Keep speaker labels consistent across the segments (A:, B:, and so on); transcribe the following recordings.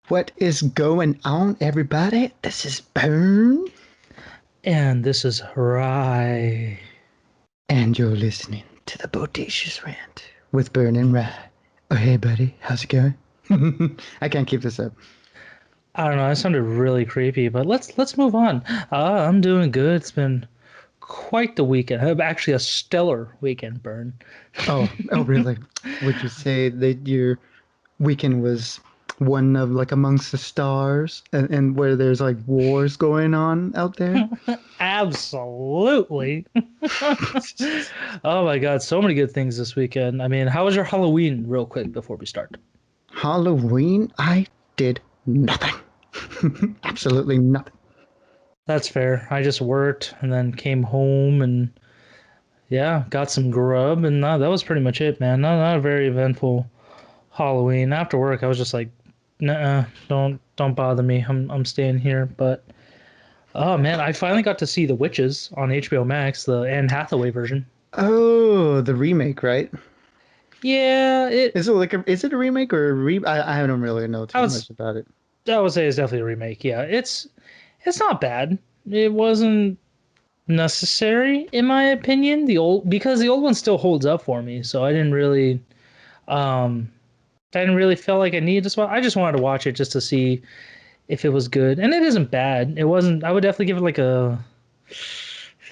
A: What is going on, everybody? This is Burn,
B: And this is Rye.
A: and you're listening to the Bodacious Rant with Burn and Rye. Oh, hey, buddy, how's it going? I can't keep this up.
B: I don't know, that sounded really creepy, but let's move on. I'm doing good. It's been quite the weekend. Actually, a stellar weekend, Burn.
A: Oh, really? Would you say that your weekend was one of like amongst the stars and where there's like wars going on out there?
B: Absolutely. Oh my God, so many good things this weekend. I mean, how was your Halloween, real quick, before we start?
A: Halloween, I did nothing. Absolutely nothing.
B: That's fair. I just worked and then came home and yeah, got some grub, and that was pretty much it, man. Not a very eventful Halloween. After work, I was just like, nah, don't bother me. I'm staying here. But oh man, I finally got to see The Witches on HBO Max, the Anne Hathaway version.
A: Oh, the remake, right?
B: Yeah,
A: Is it a remake or a I don't really know
B: I
A: too
B: was
A: much about it.
B: I would say it's definitely a remake. Yeah, it's not bad. It wasn't necessary in my opinion. The old one still holds up for me, so um I didn't really feel like I needed to. I just wanted to watch it just to see if it was good, and it isn't bad. It wasn't. I would definitely give it like a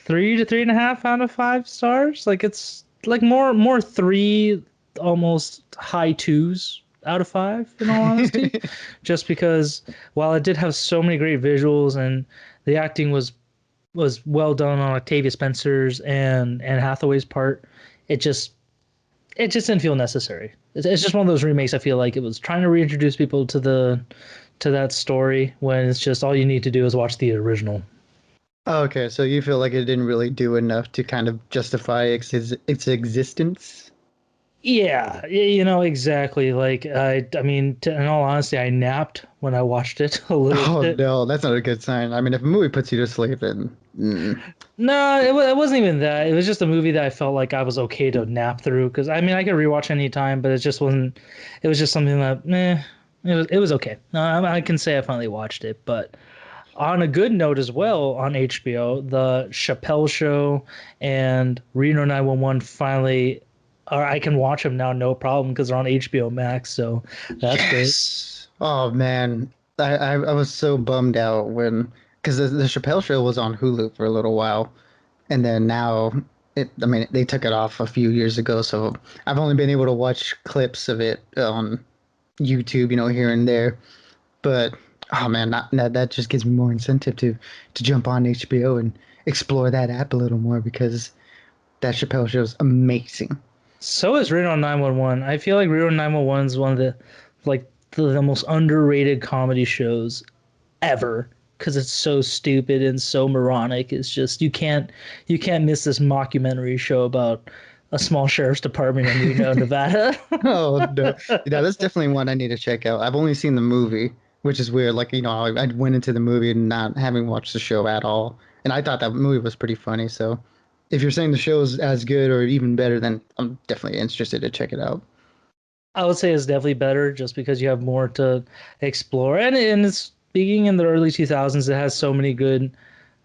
B: 3 to 3.5 out of 5 stars. Like it's like more three, almost high twos out of five. In all honesty, just because while it did have so many great visuals and the acting was well done on Octavia Spencer's and Hathaway's part, it just it just didn't feel necessary. It's just one of those remakes. I feel like it was trying to reintroduce people to that story when it's just all you need to do is watch the original.
A: Okay, so you feel like it didn't really do enough to kind of justify its existence?
B: Yeah, you know exactly. Like I mean, in all honesty, I napped when I watched it a little
A: Oh
B: bit.
A: no, that's not a good sign. I mean, if a movie puts you to sleep, then
B: No, it wasn't even that. It was just a movie that I felt like I was okay to nap through because I mean I could rewatch any time, but it just wasn't. It was just something that, it was okay. I can say I finally watched it, but on a good note as well, on HBO, the Chappelle Show and Reno 911 finally, or I can watch them now, no problem, because they're on HBO Max. So that's great.
A: yes. Oh man, I was so bummed out when because the Chappelle Show was on Hulu for a little while, and then now I mean, they took it off a few years ago, so I've only been able to watch clips of it on YouTube, here and there. But oh man, that just gives me more incentive to jump on HBO and explore that app a little more because that Chappelle show is amazing.
B: So is Reno 911. I feel like Reno 911 is one of the most underrated comedy shows ever because it's so stupid and so moronic. It's just you can't miss this mockumentary show about a small sheriff's department in Reno, Nevada.
A: Oh no, yeah, that's definitely one I need to check out. I've only seen the movie, which is weird. Like I went into the movie not having watched the show at all, and I thought that movie was pretty funny. So, if you're saying the show is as good or even better, then I'm definitely interested to check it out.
B: I would say it's definitely better just because you have more to explore. And it's speaking in the early 2000s, it has so many good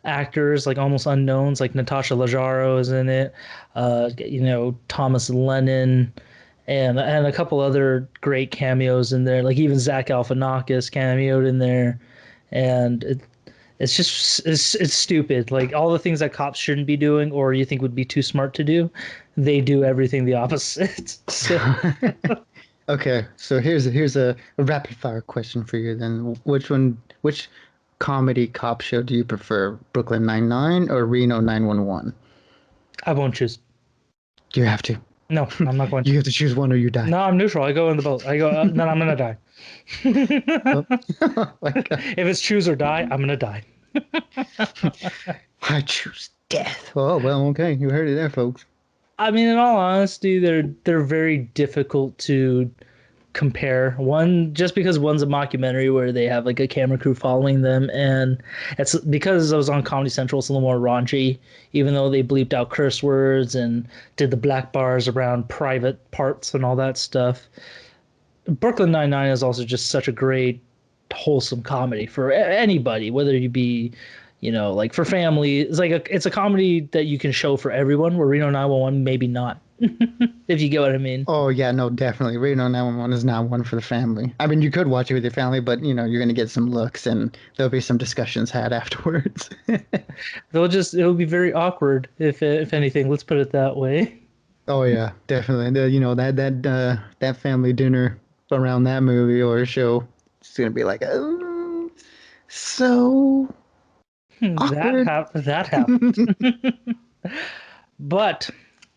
B: actors, like almost unknowns, like Natasha Leggero is in it, Thomas Lennon, and a couple other great cameos in there. Like even Zach Galifianakis cameoed in there, and it's stupid. Like all the things that cops shouldn't be doing, or you think would be too smart to do, they do everything the opposite. So
A: Okay, so here's a rapid fire question for you then. Which comedy cop show do you prefer? Brooklyn Nine-Nine or Reno 911?
B: I won't choose.
A: You have to.
B: No, I'm not going
A: You
B: to.
A: have to choose one or you die.
B: No, I'm neutral. I go in the boat. I go. Then I'm gonna die.
A: Oh, like
B: If it's choose or die, I'm gonna die.
A: I choose death. Oh, well, okay. You heard it there, folks.
B: I mean, in all honesty, they're very difficult to compare. One just because one's a mockumentary where they have like a camera crew following them, and it's because I was on Comedy Central, it's a little more raunchy, even though they bleeped out curse words and did the black bars around private parts and all that stuff. Brooklyn Nine Nine is also just such a great wholesome comedy for anybody, whether you be, like for family. It's like it's a comedy that you can show for everyone. Where Reno 911 maybe not, if you get what I mean.
A: Oh yeah, no, definitely. Reno 911 is not one for the family. I mean, you could watch it with your family, but you're gonna get some looks and there'll be some discussions had afterwards.
B: It'll be very awkward if anything. Let's put it that way.
A: Oh yeah, definitely. That family dinner around that movie or show, it's gonna be like, oh, so awkward.
B: That happened. But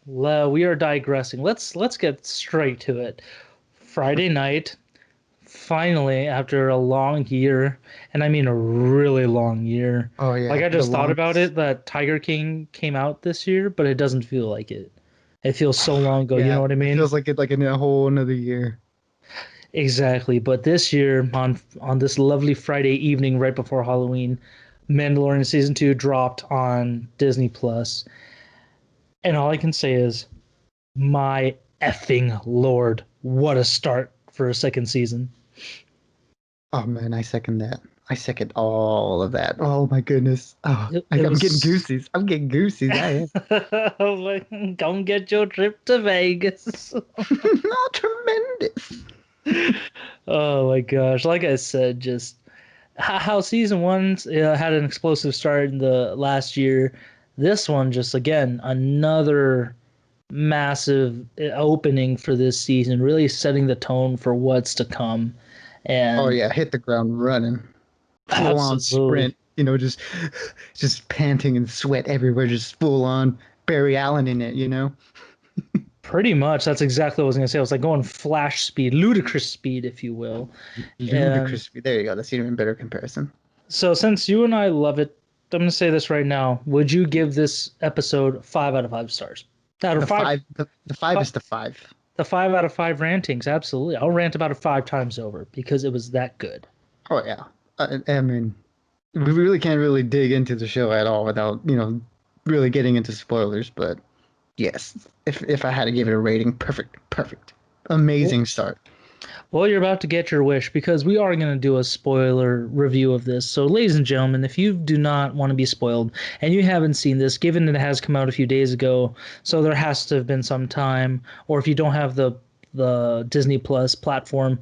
B: we are digressing. Let's get straight to it. Friday night, finally, after a long year, and I mean a really long year.
A: Oh
B: Like
A: yeah,
B: I
A: the
B: just thought about
A: longest.
B: it that Tiger King came out this year, but it doesn't feel like it. It feels so long ago. You know
A: Yeah,
B: what I
A: it
B: mean?
A: feels like it like in a whole another year.
B: Exactly. But this year, on this lovely Friday evening, right before Halloween, Mandalorian season 2 dropped on Disney Plus, and all I can say is, my effing lord, what a start for a second season.
A: Oh man, I second that. I second all of that. Oh my goodness. Oh,
B: It
A: I'm getting
B: was.
A: goosies. I'm getting goosies. I am.
B: I was like, come get your trip to Vegas.
A: Oh, tremendous.
B: Oh my gosh. Like I said, just how season one had an explosive start in the last year. This one, just again, another massive opening for this season, really setting the tone for what's to come.
A: Oh
B: And
A: yeah, hit the ground running. Full on
B: absolutely.
A: sprint, just panting and sweat everywhere, just full on Barry Allen in it.
B: Pretty much, that's exactly what I was gonna say. It was like going flash speed, ludicrous speed, if you will. And
A: Ludicrous. There you go. That's an even better comparison.
B: so, since you and I love it, I'm gonna say this right now. Would you give this episode 5 out of 5 stars? Out of
A: The
B: five,
A: five, the five
B: fi-
A: is the five.
B: the 5 out of 5 rantings, absolutely. I'll rant about it 5 times over because it was that good.
A: Oh yeah. I mean, we really can't really dig into the show at all without really getting into spoilers. But yes, if I had to give it a rating, perfect, perfect,
B: Well,
A: amazing start.
B: well, you're about to get your wish because we are going to do a spoiler review of this. So, ladies and gentlemen, if you do not want to be spoiled and you haven't seen this, given that it has come out a few days ago, so there has to have been some time, or if you don't have the Disney Plus platform,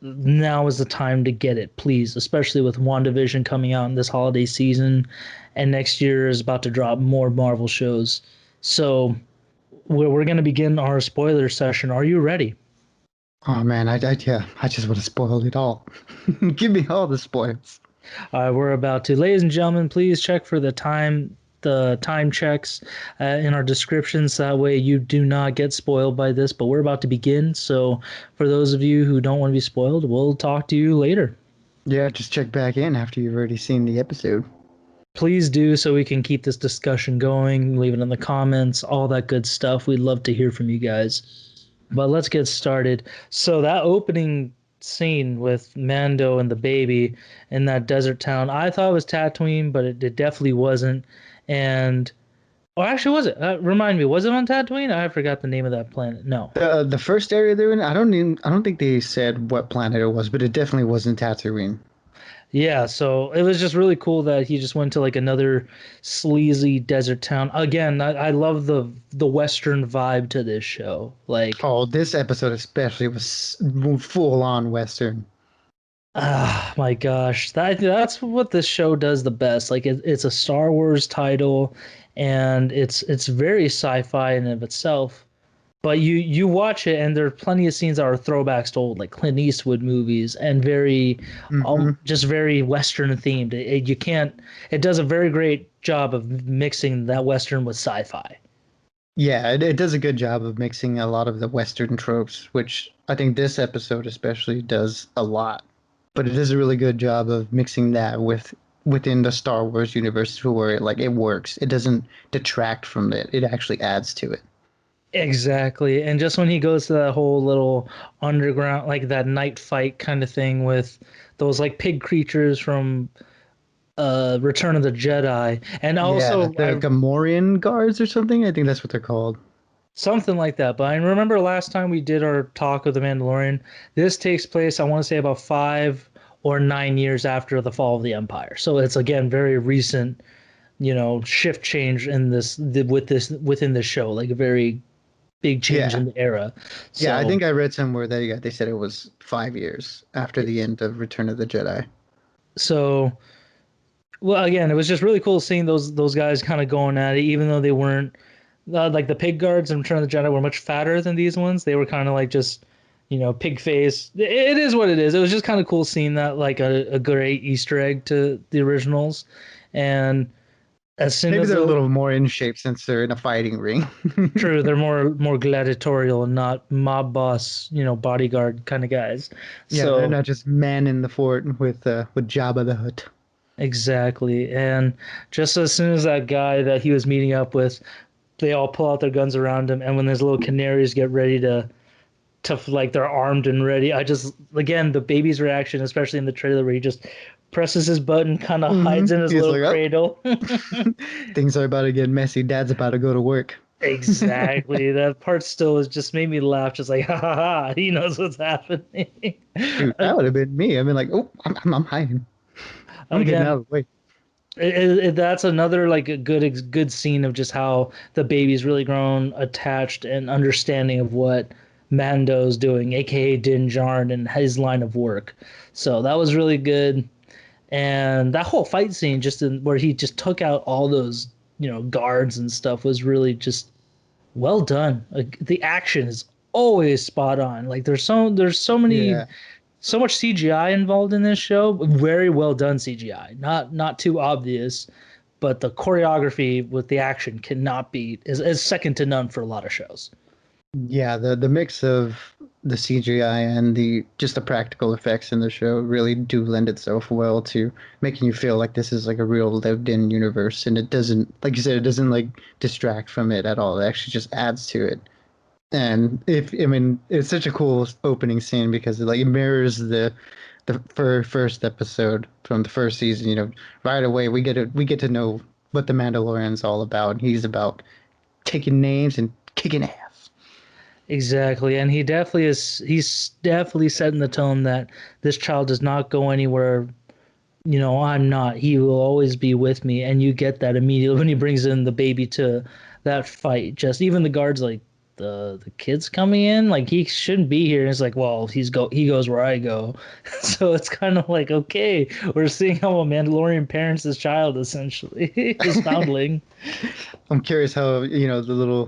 B: now is the time to get it, please, especially with WandaVision coming out in this holiday season, and next year is about to drop more Marvel shows. So, we're going to begin our spoiler session. Are you ready?
A: Oh man, yeah, I just want to spoil it all. Give me all the spoils.
B: We're about to. Ladies and gentlemen, please check for the time checks in our descriptions. That way you do not get spoiled by this, but we're about to begin. So for those of you who don't want to be spoiled, we'll talk to you later.
A: Yeah, just check back in after you've already seen the episode.
B: Please do so we can keep this discussion going. Leave it in the comments, all that good stuff. We'd love to hear from you guys. But let's get started. So that opening scene with Mando and the baby in that desert town, I thought it was Tatooine, but it definitely wasn't. And or actually, was it? Remind me, was it on Tatooine? I forgot the name of that planet. No.
A: The first area they're in, I don't think they said what planet it was, but it definitely wasn't Tatooine.
B: Yeah, so it was just really cool that he just went to like another sleazy desert town. Again, I love the Western vibe to this show. Like,
A: Oh, this episode especially was full on Western.
B: ah, my gosh, that's what this show does the best. Like, it's a Star Wars title, and it's very sci-fi in and of itself. But you watch it, and there are plenty of scenes that are throwbacks to old like Clint Eastwood movies, and very,
A: Hmm.
B: just very Western themed. You can't. It does a very great job of mixing that Western with sci-fi.
A: Yeah, it does a good job of mixing a lot of the Western tropes, which I think this episode especially does a lot. But it does a really good job of mixing that within the Star Wars universe to where it works. It doesn't detract from it. It actually adds to it.
B: Exactly, and just when he goes to that whole little underground, like that night fight kind of thing with those like pig creatures from Return of the Jedi, and
A: Yeah,
B: also
A: the
B: I
A: Gamorrean guards or something. I think that's what they're called.
B: something like that. But I remember last time we did our talk of the Mandalorian, this takes place, I want to say, about or 9 years after the fall of the Empire. So it's again very recent, shift change in this within the show, like a very big change
A: Yeah.
B: in the era.
A: Yeah, I
B: So
A: think I read somewhere that yeah, they said it was 5 years after the end of Return of the Jedi.
B: so well, again, it was just really cool seeing those guys kind of going at it, even though they weren't like the pig guards in Return of the Jedi were much fatter than these ones. They were kind of like just, pig face. It is what it is. It was just kind of cool seeing that, like a great Easter egg to the originals. And as soon
A: Maybe
B: as
A: they're a
B: the
A: little more in shape since they're in a fighting ring.
B: true, they're more gladiatorial and not mob boss, bodyguard kind of guys.
A: Yeah, they're
B: So
A: not just man in the fort with Jabba the Hutt.
B: exactly. And just as soon as that guy that he was meeting up with, they all pull out their guns around him, and when those little canaries get ready to like they're armed and ready. I just again the baby's reaction, especially in the trailer where he just presses his button, kind of hides in his
A: He's
B: little
A: like, oh,
B: cradle.
A: things are about to get messy. Dad's about to go to work.
B: Exactly. That part still has just made me laugh, just like ha ha ha. He knows what's happening.
A: Shoot, that would have been me. I've been like, oh, I'm hiding. I'm getting out
B: Again,
A: of the way.
B: that's another like a good scene of just how the baby's really grown attached and understanding of what Mando's doing, aka Din Djarin, and his line of work. So that was really good. And that whole fight scene where he just took out all those guards and stuff was really just well done. Like the action is always spot on. Like
A: Yeah.
B: so much CGI involved in this show. Very well done CGI, not too obvious, but the choreography with the action cannot be is second to none for a lot of shows.
A: Yeah, the mix of the CGI and the just the practical effects in the show really do lend itself well to making you feel like this is like a real lived-in universe, and it doesn't, like you said, it doesn't like distract from it at all. It actually just adds to it. And if I mean, it's such a cool opening scene because it mirrors the first episode from the first season. Right away we get to know what the Mandalorian's all about. He's about taking names and kicking ass.
B: Exactly, and he's definitely setting the tone that this child does not go anywhere. I'm not. He will always be with me, and you get that immediately when he brings in the baby to that fight. Just even the guards like the kid's coming in, like he shouldn't be here. And it's like, well, he goes where I go. So it's kind of like, okay, we're seeing how a Mandalorian parents his child essentially, his foundling.
A: I'm curious how the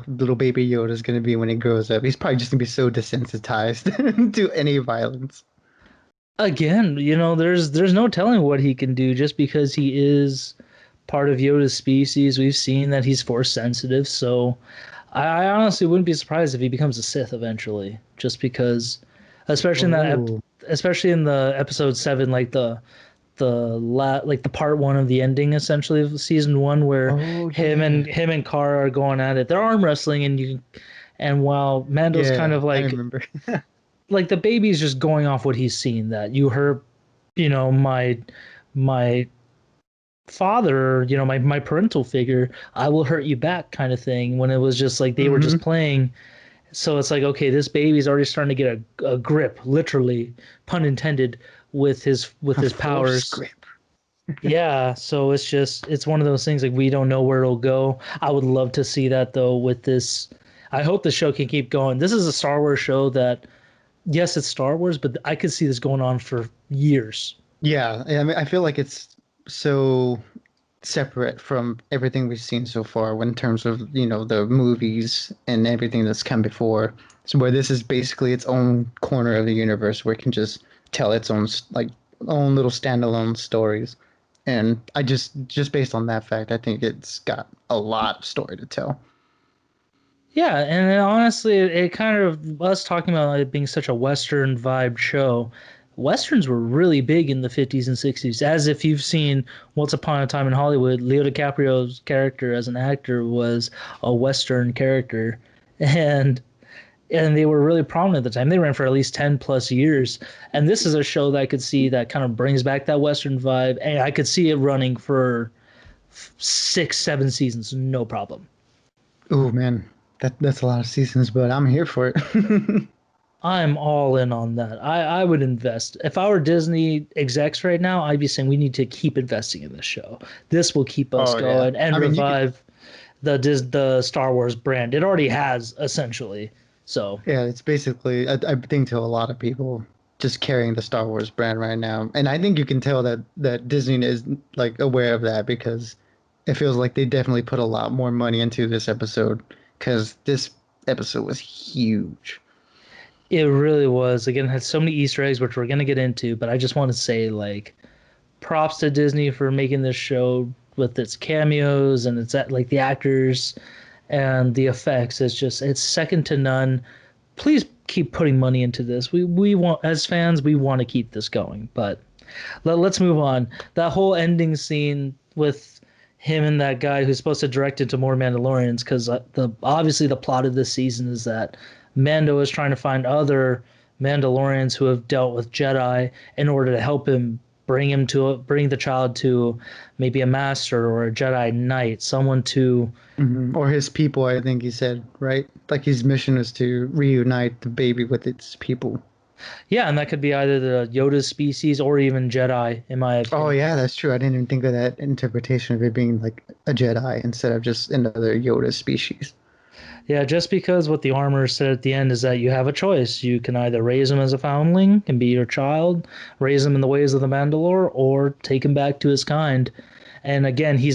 A: little baby Yoda is going to be when he grows up. He's probably just going to be so desensitized to any violence.
B: Again, there's no telling what he can do just because he is part of Yoda's species. We've seen that he's force sensitive, so I honestly wouldn't be surprised if he becomes a Sith eventually, just because, especially in
A: Oh,
B: especially in the episode 7, like like the part 1 of the ending essentially of season 1, where
A: oh
B: him and
A: yeah,
B: him and Kara are going at it. They're arm wrestling, and while Mando's kind
A: yeah.
B: of
A: I
B: like
A: remember.
B: the baby's just going off what he's seen, that you hurt, my father, my parental figure, I will hurt you back kind of thing, when it was just like they were just
A: Hmm.
B: playing. So it's like, okay, this baby's already starting to get a grip, literally, pun intended, with
A: A
B: his
A: force
B: powers.
A: grip.
B: Yeah, so it's one of those things like we don't know where it'll go. I would love to see that though with this. I hope the show can keep going. This is a Star Wars show that, yes, it's Star Wars, but I could see this going on for years.
A: Yeah, I mean, I feel like it's so separate from everything we've seen so far in terms of the movies and everything that's come before. So where this is basically its own corner of the universe where it can just tell its own like own little standalone stories. And I just based on that fact, I think it's got a lot of story to tell.
B: Yeah, and then honestly, it kind of us talking about it being such a Western vibe show. Westerns were really big in the 50s and 60s. As if you've seen Once Upon a Time in Hollywood, Leo DiCaprio's character as an actor was a Western character. And and they were really prominent at the time. They ran for at least 10 plus years. And this is a show that I could see that kind of brings back that Western vibe. And I could see it running for 6, 7 seasons, no problem.
A: Oh man, that's a lot of seasons, but I'm here for it.
B: I'm all in on that. I would invest. If I were Disney execs right now, I'd be saying we need to keep investing in this show. This will keep us
A: Oh yeah.
B: going and
A: I mean, you could.
B: revive the Star Wars brand. It already has essentially. So
A: Yeah, it's basically, I think to a lot of people, just carrying the Star Wars brand right now. And I think you can tell that Disney is like aware of that because it feels like they definitely put a lot more money into this episode because this episode was huge.
B: it really was. Again, it had so many Easter eggs, which we're gonna get into. But I just want to say, like, props to Disney for making this show with its cameos and its like the actors and the effects. It's second to none. Please keep putting money into this. We want, as fans, we want to keep this going. But let's move on. That whole ending scene with him and that guy who's supposed to direct into more Mandalorians, because the obviously the plot of this season is that Mando is trying to find other Mandalorians who have dealt with Jedi in order to help him bring the child to maybe a master or a Jedi Knight, someone to.
A: Or his people, I think he said, right? Like his mission is to reunite the baby with its people.
B: Yeah, and that could be either the Yoda species or even Jedi, in my
A: Oh
B: opinion.
A: yeah, that's true. I didn't even think of that interpretation of it being like a Jedi instead of just another Yoda species.
B: Yeah, just because what the armor said at the end is that you have a choice. You can either raise him as a foundling and be your child, raise him in the ways of the Mandalore, or take him back to his kind. And again, he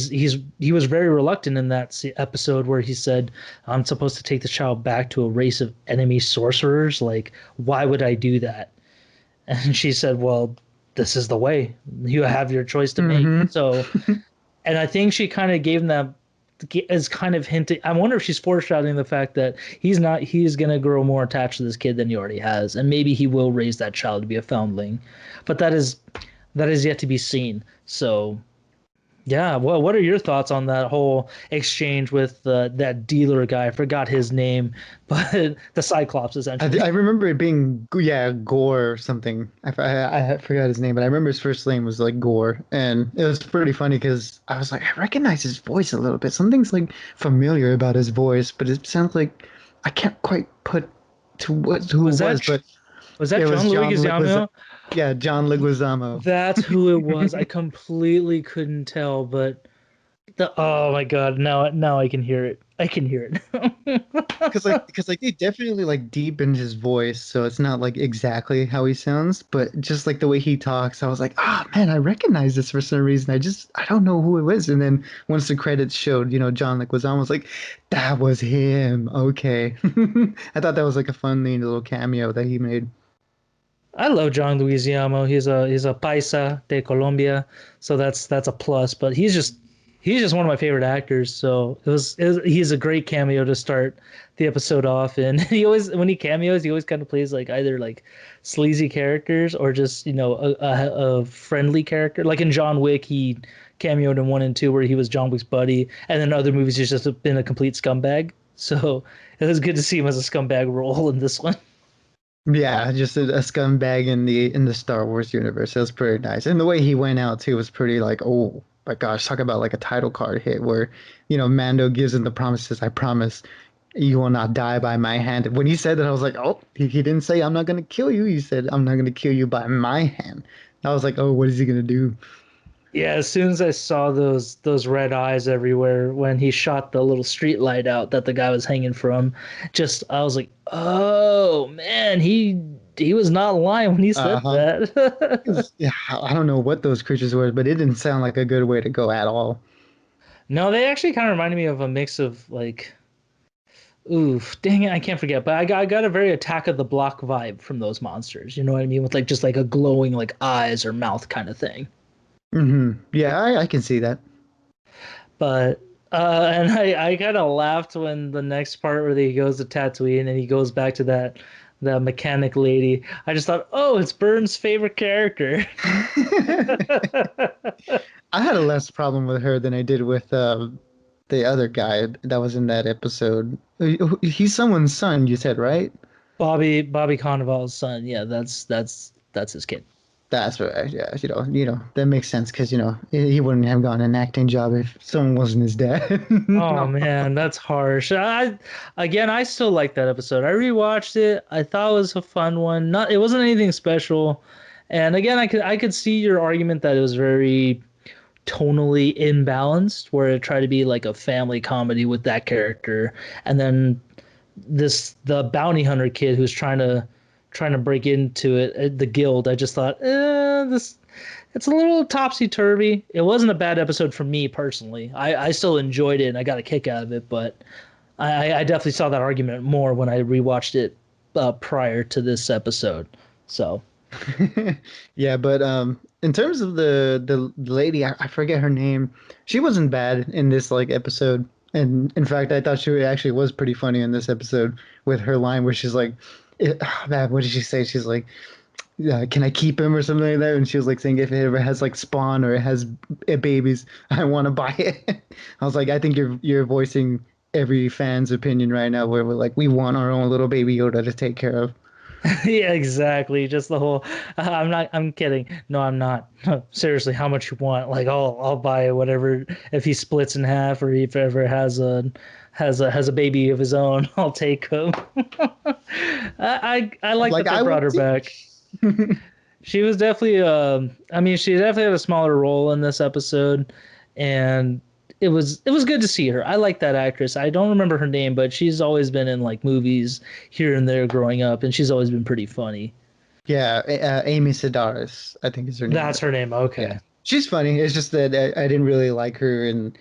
B: was very reluctant in that episode where he said, "I'm supposed to take the child back to a race of enemy sorcerers. Like, why would I do that?" And she said, "Well, this is the way. You have your choice to make."
A: Hmm.
B: So and I think she kind of gave him that is kind of hinting. I wonder if she's foreshadowing the fact that he's going to grow more attached to this kid than he already has, and maybe he will raise that child to be a foundling, but that is yet to be seen. So yeah, what are your thoughts on that whole exchange with that dealer guy? I forgot his name, but the Cyclops
A: I
B: essentially.
A: remember it being yeah Gore or something. I forgot his name, but I remember his first name was like Gore, and it was pretty funny because I was like I recognize his voice a little bit. Something's like familiar about his voice, but it sounds like I can't quite put to what who it
B: Was
A: was,
B: that
A: but
B: was that
A: it was
B: John
A: John Leguizamo.
B: Leguizamo?
A: Yeah, John Leguizamo.
B: That's who it was. I completely couldn't tell, but oh my God, now I can hear it. I can hear it.
A: Because like they definitely like deepened his voice, so it's not like exactly how he sounds, but just like the way he talks, I was like, oh man, I recognize this for some reason. I don't know who it was. And then once the credits showed, John Leguizamo, I was like, that was him. Okay. I thought that was like a fun little cameo that he made.
B: I love John Luisiamo. He's a paisa de Colombia, so that's a plus. But he's just one of my favorite actors. So he's a great cameo to start the episode off. And he always when he cameos, he always kind of plays like either like sleazy characters or just a friendly character. Like in John Wick, he cameoed in 1 and 2 where he was John Wick's buddy, and then other movies he's just been a complete scumbag. So it was good to see him as a scumbag role in this one.
A: Yeah, just a scumbag in the Star Wars universe. That was pretty nice. And the way he went out too was pretty like, oh my gosh, talk about like a title card hit where, Mando gives him the promises, I promise you will not die by my hand. When he said that, I was like, oh, he didn't say I'm not gonna kill you. He said I'm not gonna kill you by my hand. I was like, oh, what is he gonna do?
B: Yeah, as soon as I saw those red eyes everywhere when he shot the little street light out that the guy was hanging from, just I was like, "Oh, man, he was not lying when he said
A: Uh-huh.
B: that."
A: Yeah, I don't know what those creatures were, but it didn't sound like a good way to go at all.
B: No, they actually kind of reminded me of a mix of like, oof, dang it, I can't forget, but I got a very Attack of the Block vibe from those monsters. You know what I mean? With like just like a glowing like eyes or mouth kind of thing.
A: Yeah, I can see that.
B: But and I kind of laughed when the next part where he goes to Tatooine and he goes back to that mechanic lady. I just thought, oh, it's Burns' favorite character.
A: I had a less problem with her than I did with the other guy that was in that episode. He's someone's son, you said, right?
B: Bobby Cannavale's son. Yeah, that's his kid.
A: That's right. Yeah, that makes sense because he wouldn't have gotten an acting job if someone wasn't his dad.
B: Oh man, that's harsh. I still like that episode. I rewatched it. I thought it was a fun one. Not it wasn't anything special. And again, I could see your argument that it was very tonally imbalanced, where it tried to be like a family comedy with that character, and then the bounty hunter kid who's trying to break into it, the guild. I just thought, this it's a little topsy turvy. It wasn't a bad episode for me personally. I still enjoyed it and I got a kick out of it, but I definitely saw that argument more when I rewatched it prior to this episode. So
A: Yeah, but in terms of the lady, I forget her name. She wasn't bad in this like episode, and in fact, I thought she actually was pretty funny in this episode with her line where she's like, man, what did she say? She's like, yeah, can I keep him or something like that? And she was like saying if it ever has like spawn or it has babies, I want to buy it. I was like, I think you're voicing every fan's opinion right now, where we're like, we want our own little baby Yoda to take care of.
B: yeah, exactly. Just the whole. I'm not. I'm kidding. No, I'm not. Seriously, how much you want? Like, I'll buy whatever. If he splits in half, or if ever has a baby of his own, I'll take him. I like
A: Like
B: that they
A: I
B: brought
A: would
B: her
A: too.
B: back. She was definitely. I mean, she definitely had a smaller role in this episode, and it was good to see her. I like that actress. I don't remember her name, but she's always been in like movies here and there growing up, and she's always been pretty funny.
A: Yeah, Amy Sedaris, I think is her name.
B: That's her name.
A: Yeah,
B: Okay.
A: she's funny. It's just that I didn't really like her in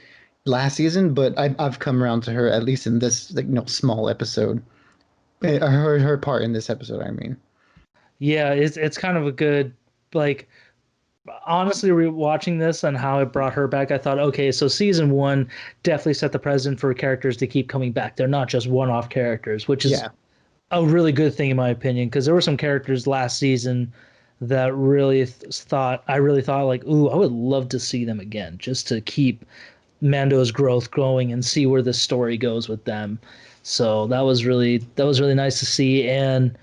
A: last season, but I've come around to her at least in this like small episode. Her part in this episode, I mean.
B: Yeah, it's kind of a good like honestly rewatching this and how it brought her back. I thought, okay, so season one definitely set the precedent for characters to keep coming back. They're not just one-off characters, which is
A: Yeah.
B: a really good thing in my opinion because there were some characters last season that really thought like, ooh, I would love to see them again just to keep Mando's growth growing and see where the story goes with them. So that was really nice to see. And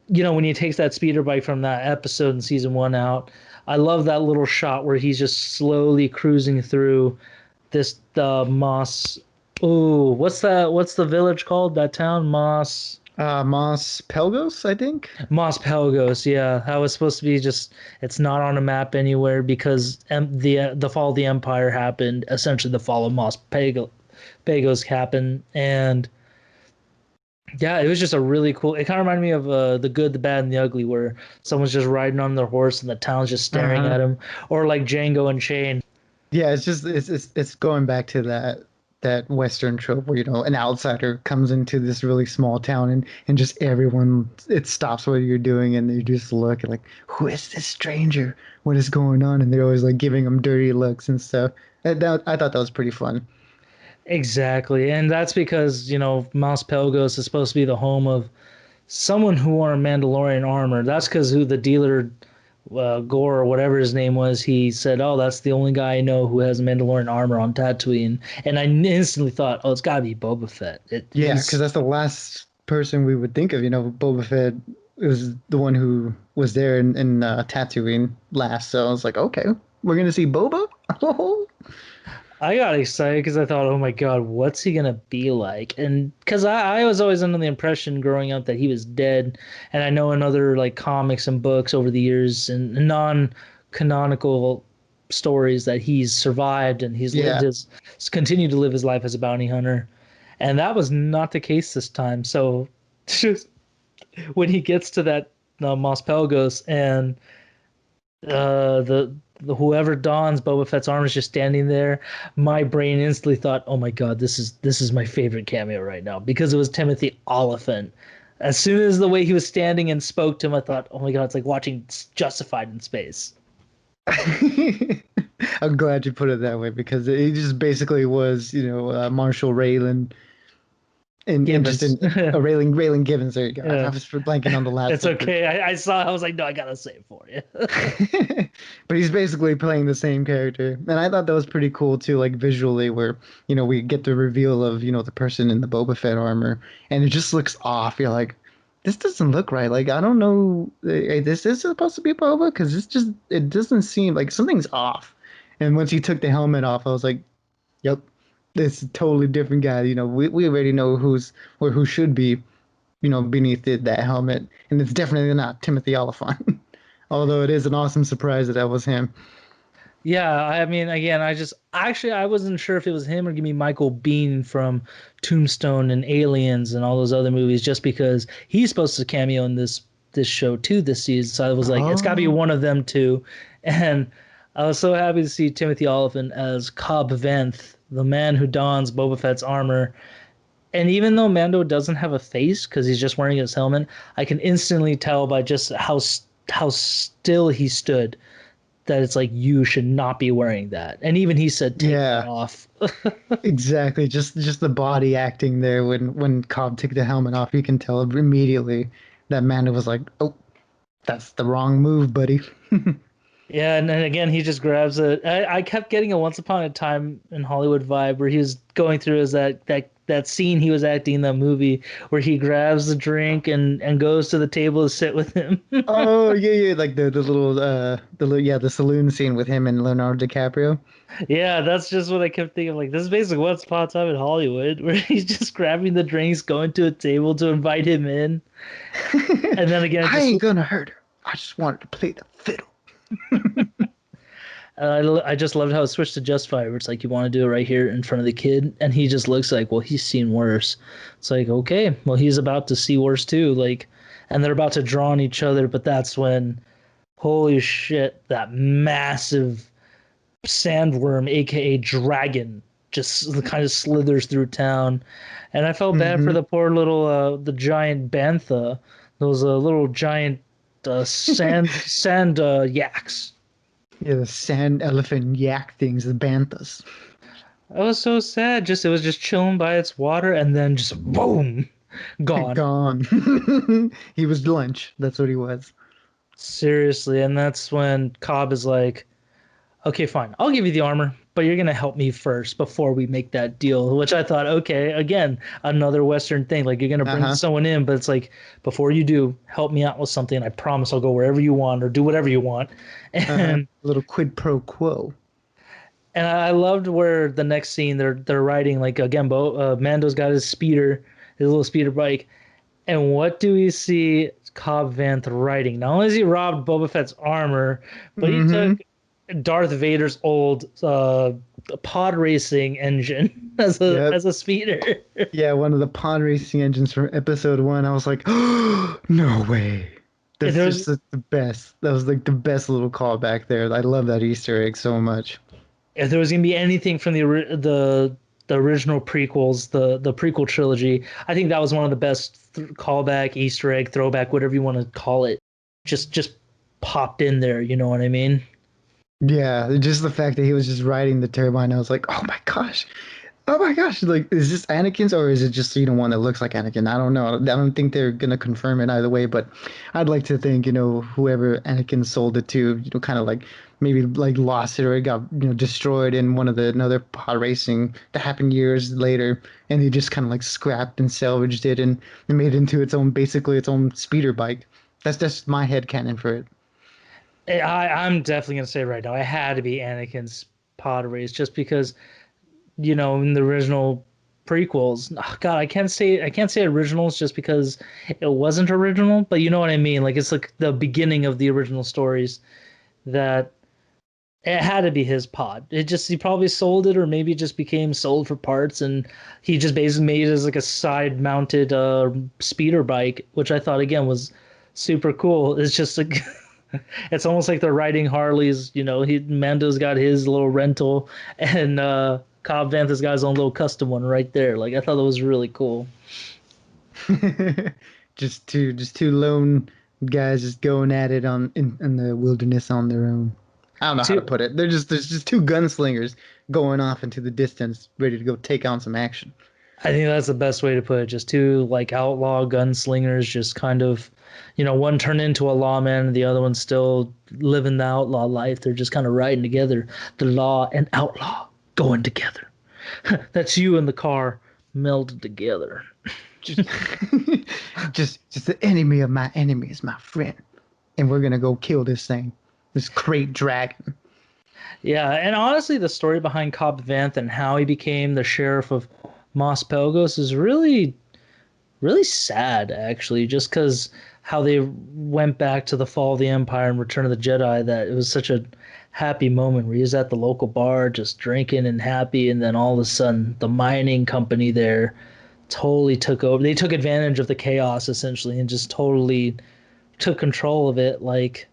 B: when he takes that speeder bike from that episode in season one out, I love that little shot where he's just slowly cruising through this Moss. Ooh, what's the village called? That town,
A: Mos Pelgos, I think.
B: Moss Pelagos. Yeah, that was supposed to be just. It's not on a map anywhere because the fall of the Empire happened. Essentially, the fall of Pelagos happened, and yeah, it was just a really cool. It kind of reminded me of the Good, the Bad, and the Ugly, where someone's just riding on their horse and the town's just staring
A: Uh-huh.
B: at him, or like Django and Shane.
A: Yeah, it's just it's going back to that Western trope where an outsider comes into this really small town and just everyone it stops what you're doing and they just look like, who is this stranger? What is going on? And they're always like giving them dirty looks and stuff. I thought that was pretty fun.
B: Exactly, and that's because Mos Pelagos is supposed to be the home of someone who wore Mandalorian armor. That's because who the dealer, Gore or whatever his name was, he said, "Oh, that's the only guy I know who has Mandalorian armor on Tatooine." And I instantly thought, "Oh, it's got to be Boba Fett."
A: Yeah, because
B: He's
A: that's the last person we would think of. Boba Fett was the one who was there in Tatooine last. So I was like, okay, we're gonna see Boba.
B: I got excited because I thought, "Oh my God, what's he gonna be like?" And because I was always under the impression growing up that he was dead, and I know in other like comics and books over the years and non-canonical stories that he's survived and he's lived
A: Yeah.
B: his continued to live his life as a bounty hunter. And that was not the case this time. So just when he gets to that Mos Pelgos and the whoever dons Boba Fett's armor is just standing there, my brain instantly thought, "Oh my God, this is my favorite cameo right now," because it was Timothy Oliphant. As soon as the way he was standing and spoke to him, I thought, "Oh my God, it's like watching Justified in space."
A: I'm glad you put it that way because it just basically was, Marshall Raylan and just
B: Gibbons.
A: Raylan Givens. There you go. I
B: Yeah,
A: was blanking on the last
B: it's
A: name.
B: okay. I saw. I was like, no, I gotta say it for you.
A: But he's basically playing the same character. And I thought that was pretty cool too, like visually, where, we get the reveal of, the person in the Boba Fett armor and it just looks off. You're like, this doesn't look right. Like I don't know, this is supposed to be Boba because it doesn't seem like something's off. And once he took the helmet off, I was like, yep, this is a totally different guy. We already know who's or who should be, beneath that helmet, and it's definitely not Timothy Oliphant. Although it is an awesome surprise that was him.
B: Yeah, I mean, again, I just actually I wasn't sure if it was him or give me Michael Biehn from Tombstone and Aliens and all those other movies, just because he's supposed to cameo in this show too this season. So I was like, it's got to be
A: Oh,
B: one of them too, and I was so happy to see Timothy Olyphant as Cobb Vanth, the man who dons Boba Fett's armor. And even though Mando doesn't have a face because he's just wearing his helmet, I can instantly tell by just how still he stood that it's like you should not be wearing that. And even he said take that
A: yeah,
B: off.
A: exactly. Just the body acting there when Cobb took the helmet off, you can tell immediately that Mando was like, "Oh, that's the wrong move, buddy."
B: Yeah, and then again he just grabs it. I kept getting a Once Upon a Time in Hollywood vibe where he was going through as that scene he was acting in that movie where he grabs the drink and goes to the table to sit with him.
A: Oh yeah, yeah, like the saloon scene with him and Leonardo DiCaprio.
B: Yeah, that's just what I kept thinking. Like, this is basically Once Upon a Time in Hollywood, where he's just grabbing the drinks, going to a table to invite him in, and then again,
A: I
B: just
A: ain't gonna hurt her. I just wanted to play the fiddle.
B: I just loved how it switched to Justified, where it's like you want to do it right here in front of the kid, and he just looks like, well, he's seen worse. It's like, okay, well, he's about to see worse too. Like, and they're about to draw on each other, but that's when, holy shit, that massive sandworm, aka dragon, just kind of slithers through town, and I felt bad for
A: Hmm.
B: the poor little the giant bantha, those little giant sand yaks.
A: Yeah, the sand elephant yak things, the banthas.
B: I was so sad. Just it was just chilling by its water, and then just boom, gone.
A: Gone. He was lunch. That's what he was.
B: Seriously, and that's when Cobb is like, "Okay, fine, I'll give you the armor, but you're gonna help me first before we make that deal." Which I thought, okay, again, another Western thing. Like you're gonna bring
A: Uh-huh.
B: someone in, but it's like before you do, help me out with something. I promise I'll go wherever you want or do whatever you want.
A: Uh-huh.
B: And
A: A little quid pro quo.
B: and I loved where the next scene they're riding like again, Mando's got his speeder, his little speeder bike. And what do we see Cobb Vanth riding? Not only has he robbed Boba Fett's armor, but he
A: Hmm.
B: took Darth Vader's old pod racing engine
A: Yep.
B: as a speeder.
A: Yeah, one of the pod racing engines from episode one. I was like, oh, no way.
B: And
A: That's just the best. That was like the best little callback there. I love that Easter egg so much.
B: if there was gonna be anything from the original prequels, the prequel trilogy, I think that was one of the best callback, Easter egg, throwback, whatever you want to call it. Just popped in there. You know what I mean?
A: Yeah, just the fact that he was just riding the turbine, I was like, oh my gosh. Oh my gosh, like is this Anakin's or is it just one that looks like Anakin? I don't know. I don't think they're gonna confirm it either way, but I'd like to think, whoever Anakin sold it to, kind of like maybe like lost it or it got, destroyed in one of the another pod racing that happened years later, and he just kind of like scrapped and salvaged it and made it into its own basically its own speeder bike. That's my head canon for it.
B: I'm definitely gonna say right now, it had to be Anakin's pod race, just because in the original prequels. Oh, God, I can't say originals just because it wasn't original, but you know what I mean. Like it's like the beginning of the original stories that it had to be his pod. It just he probably sold it, or maybe it just became sold for parts, and he just basically made it as like a side mounted speeder bike, which I thought again was super cool. It's just like it's almost like they're riding Harleys. Mando's got his little rental, and Cobb Vanth has got his own little custom one right there. Like I thought that was really cool.
A: just two lone guys just going at it in the wilderness on their own. I don't know how to
B: Two,
A: put it. There's just two gunslingers going off into the distance, ready to go take on some action.
B: I think that's the best way to put it. Just two like outlaw gunslingers, just kind of, one turned into a lawman, the other one's still living the outlaw life. They're just kind of riding together, the law and outlaw going together. That's you and the car melded together.
A: just, just the enemy of my enemy is my friend, and we're gonna go kill this thing, this great dragon.
B: Yeah, and honestly, the story behind Cobb Vanth and how he became the sheriff of Mos Pelgos is really, really sad, actually, just because how they went back to the fall of the Empire and Return of the Jedi, that it was such a happy moment where he was at the local bar just drinking and happy, and then all of a sudden, the mining company there totally took over. They took advantage of the chaos, essentially, and just totally took control of it. Like,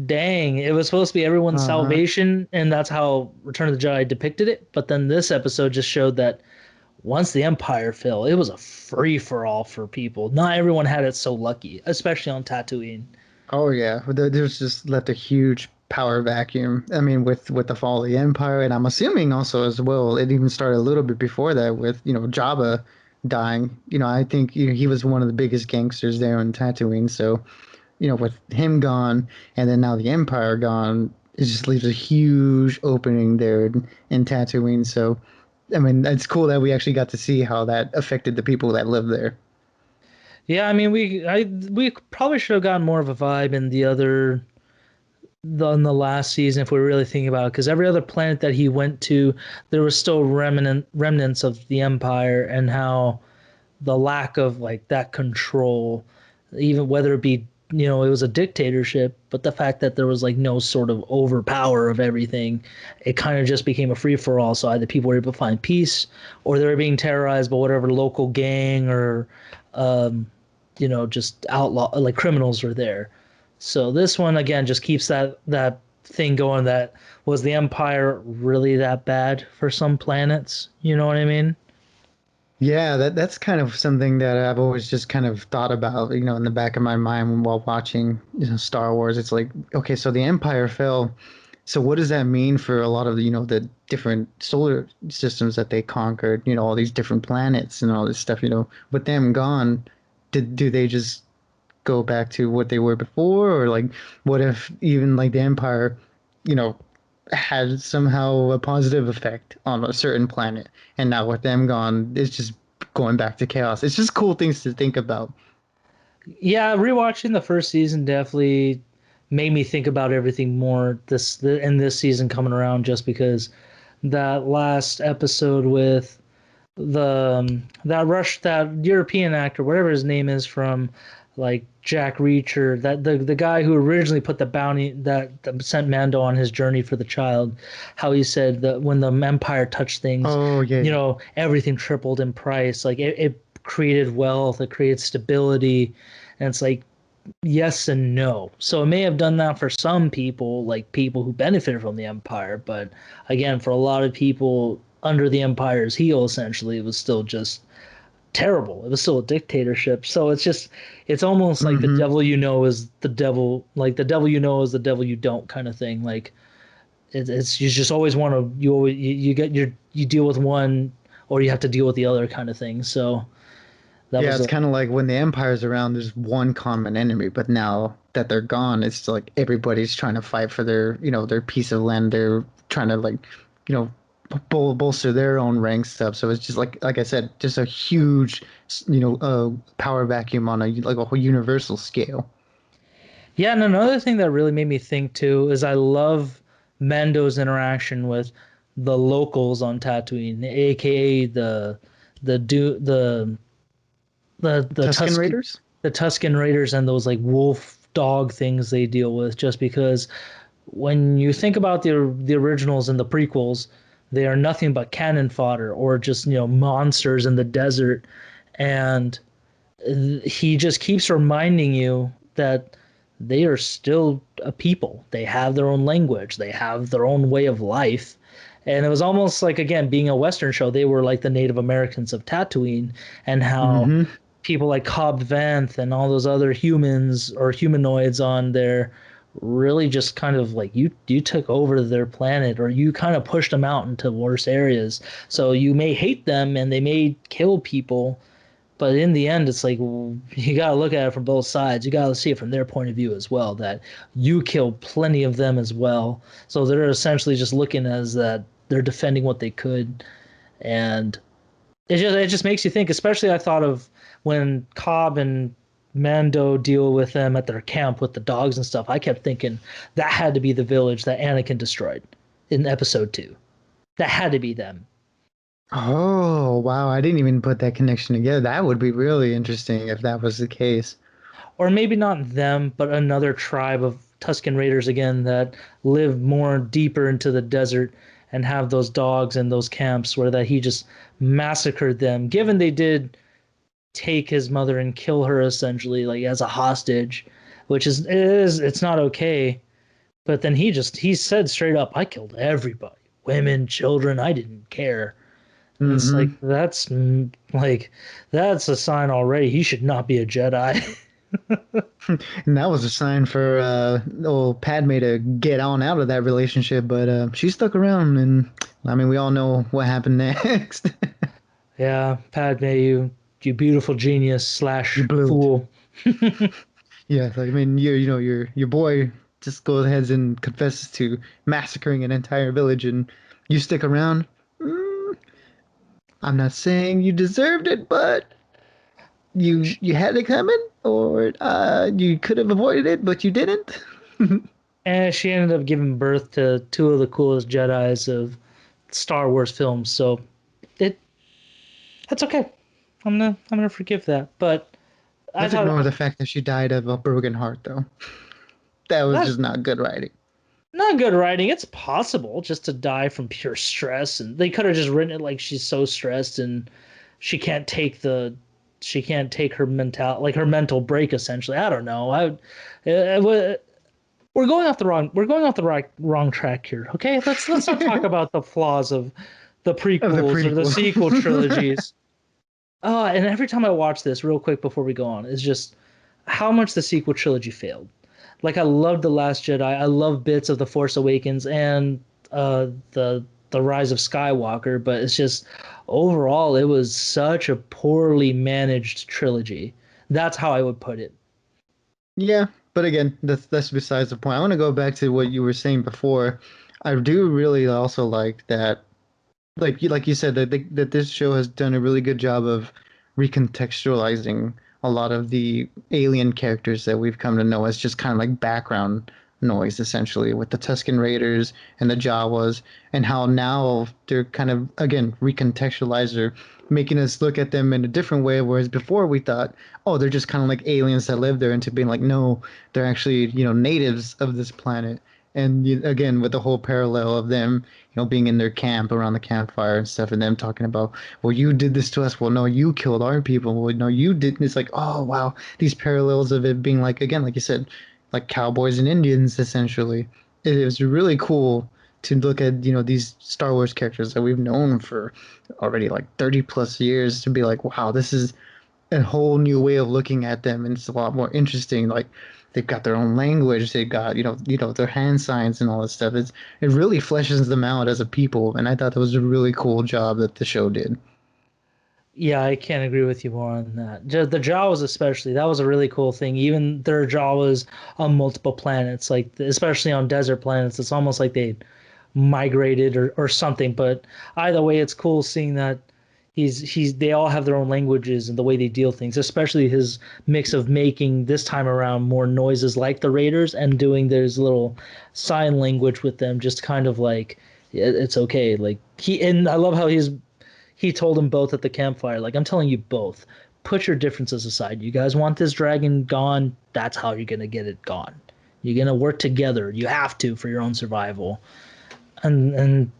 B: dang, it was supposed to be everyone's
A: Uh-huh.
B: salvation, and that's how Return of the Jedi depicted it. But then this episode just showed that once the Empire fell, it was a free for all for people. Not everyone had it so lucky, especially on Tatooine.
A: Oh yeah, there's just left a huge power vacuum. I mean, with the fall of the Empire, and I'm assuming also as well, it even started a little bit before that with Jabba dying. I think he was one of the biggest gangsters there on Tatooine. So with him gone, and then now the Empire gone, it just leaves a huge opening there in Tatooine. So I mean, it's cool that we actually got to see how that affected the people that live there.
B: Yeah, I mean, we probably should have gotten more of a vibe in in the last season if we're really thinking about it, because every other planet that he went to, there was still remnants of the Empire, and how the lack of like that control, even whether it be it was a dictatorship, but the fact that there was like no sort of overpower of everything, it kind of just became a free for all. So either people were able to find peace, or they were being terrorized by whatever local gang or um, just outlaw like criminals were there. So this one again just keeps that thing going. That was the Empire really that bad for some planets? You know what I mean?
A: Yeah, that's kind of something that I've always just kind of thought about, in the back of my mind while watching, Star Wars. It's like, okay, so the Empire fell. So what does that mean for a lot of the different solar systems that they conquered, all these different planets and all this stuff, with them gone, do they just go back to what they were before? Or like what if even like the Empire, you know, had somehow a positive effect on a certain planet, and now with them gone, it's just going back to chaos. It's just cool things to think about.
B: Yeah, rewatching the first season definitely made me think about everything more in this season coming around, just because that last episode with that European actor, whatever his name is, from like Jack Reacher, that the guy who originally put the bounty that sent Mando on his journey for the child, how he said that when the Empire touched things,
A: Oh yeah, yeah.
B: everything tripled in price. Like it created wealth, it created stability, and it's like yes and no. So it may have done that for some people, like people who benefited from the empire, but again, for a lot of people under the empire's heel, essentially, it was still just terrible. It was still a dictatorship. So it's almost like the
A: Mm-hmm.
B: devil you know is the devil, like the devil you know is the devil you don't kind of thing. Like it's you just always want to you get you deal with one or you have to deal with the other kind of thing. So that
A: Yeah,
B: was
A: it's
B: a
A: kind of like when the Empire's around, there's one common enemy, but now that they're gone, it's like everybody's trying to fight for their piece of land. They're trying to like, you know, bolster their own ranks up. So it's just like I said, just a huge, power vacuum on a whole universal scale.
B: Yeah, and another thing that really made me think too is I love Mando's interaction with the locals on Tatooine, aka the the
A: Tusken
B: Tusken
A: Raiders?
B: the Tusken Raiders and those like wolf dog things they deal with. Just because when you think about the originals and the prequels, they are nothing but cannon fodder or just monsters in the desert, and he just keeps reminding you that they are still a people. They have their own language. They have their own way of life. And it was almost like, again, being a Western show, they were like the Native Americans of Tatooine, and how
A: Mm-hmm.
B: people like Cobb Vanth and all those other humans or humanoids on there really just kind of like you took over their planet, or you kind of pushed them out into worse areas. So you may hate them and they may kill people, but in the end, it's like you got to look at it from both sides. You got to see it from their point of view as well, that you killed plenty of them as well. So they're essentially just looking as that they're defending what they could. And it just makes you think. Especially, I thought of when Cobb and Mando deal with them at their camp with the dogs and stuff. I kept thinking that had to be the village that Anakin destroyed in Episode 2. That had to be them.
A: Oh, wow. I didn't even put that connection together. That would be really interesting if that was the case.
B: Or maybe not them, but another tribe of Tusken Raiders again that live more deeper into the desert and have those dogs and those camps where that he just massacred them. Given they did take his mother and kill her essentially like as a hostage, which it's not okay. But then he said straight up, I killed everybody, women, children, I didn't care. And it's like
A: Hmm.
B: that's a sign already. He should not be a Jedi.
A: And that was a sign for old Padme to get on out of that relationship, but she stuck around, and I mean, we all know what happened next.
B: Yeah, Padme, you beautiful genius
A: You
B: slash
A: blew it.
B: fool.
A: Yeah, I mean, your boy just goes ahead and confesses to massacring an entire village, and you stick around. Mm, I'm not saying you deserved it, but you had it coming, or you could have avoided it, but you didn't.
B: And she ended up giving birth to two of the coolest Jedi's of Star Wars films. So it that's okay. I'm gonna forgive that. But I
A: Let's ignore
B: thought
A: the fact that she died of a broken heart, though. That was
B: that
A: just not good writing.
B: not good writing. It's possible just to die from pure stress, and they could have just written it like she's so stressed and she can't take the she can't take her mental break essentially. I don't know. We're going off the wrong track here. Okay, let's not talk about the flaws of the
A: Of the
B: prequels or the
A: prequel.
B: sequel trilogies. Oh, and every time I watch this, real quick before we go on, is just how much the sequel trilogy failed. Like I loved The Last Jedi. I love bits of The Force Awakens and the Rise of Skywalker, but it's just overall it was such a poorly managed trilogy. That's how I would put it.
A: Yeah, but again, that's besides the point. I want to go back to what you were saying before. I do really also like that, like you said, that this show has done a really good job of recontextualizing a lot of the alien characters that we've come to know as just kind of like background noise, essentially, with the Tusken Raiders and the Jawas, and how now they're kind of again recontextualized or making us look at them in a different way. Whereas before we thought, oh, they're just kind of like aliens that live there, into being like, no, they're actually natives of this planet. And again, with the whole parallel of them, being in their camp around the campfire and stuff, and them talking about, well, you did this to us. Well, no, you killed our people. Well, no, you didn't. It's like, oh, wow, these parallels of it being like, again, like you said, like cowboys and Indians, essentially. It was really cool to look at, these Star Wars characters that we've known for already like 30 plus years to be like, wow, this is a whole new way of looking at them, and it's a lot more interesting. Like they've got their own language, they've got their hand signs and all this stuff. It really fleshes them out as a people, and I thought that was a really cool job that the show did.
B: Yeah, I can't agree with you more on that. The Jawas, especially, that was a really cool thing. Even their Jawas on multiple planets, like especially on desert planets, it's almost like they migrated or something. But either way, it's cool seeing that they all have their own languages and the way they deal things, especially his mix of making this time around more noises like the Raiders and doing there's little sign language with them, just kind of like it's okay. Like and I love how he told them both at the campfire, like, I'm telling you both, put your differences aside. You guys want this dragon gone? That's how you're going to get it gone. You're going to work together. You have to for your own survival. And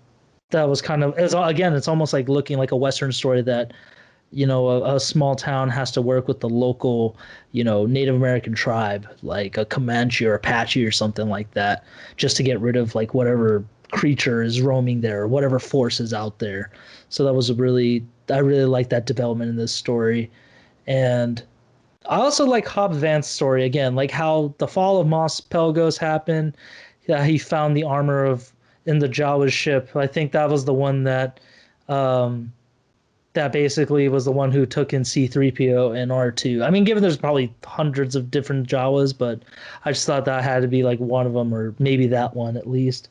B: that was kind of, again, it's almost like looking like a Western story that, a small town has to work with the local, Native American tribe, like a Comanche or Apache or something like that, just to get rid of like whatever creature is roaming there or whatever force is out there. So that was I really like that development in this story. And I also like Hob Vance's story again, like how the fall of Mos Pelgos happened. Yeah, he found the armor of in the Jawa's ship. I think that was the one um, that basically was the one who took in C3PO and R2. I mean, given there's probably hundreds of different Jawas, but I just thought that had to be like one of them, or maybe that one at least.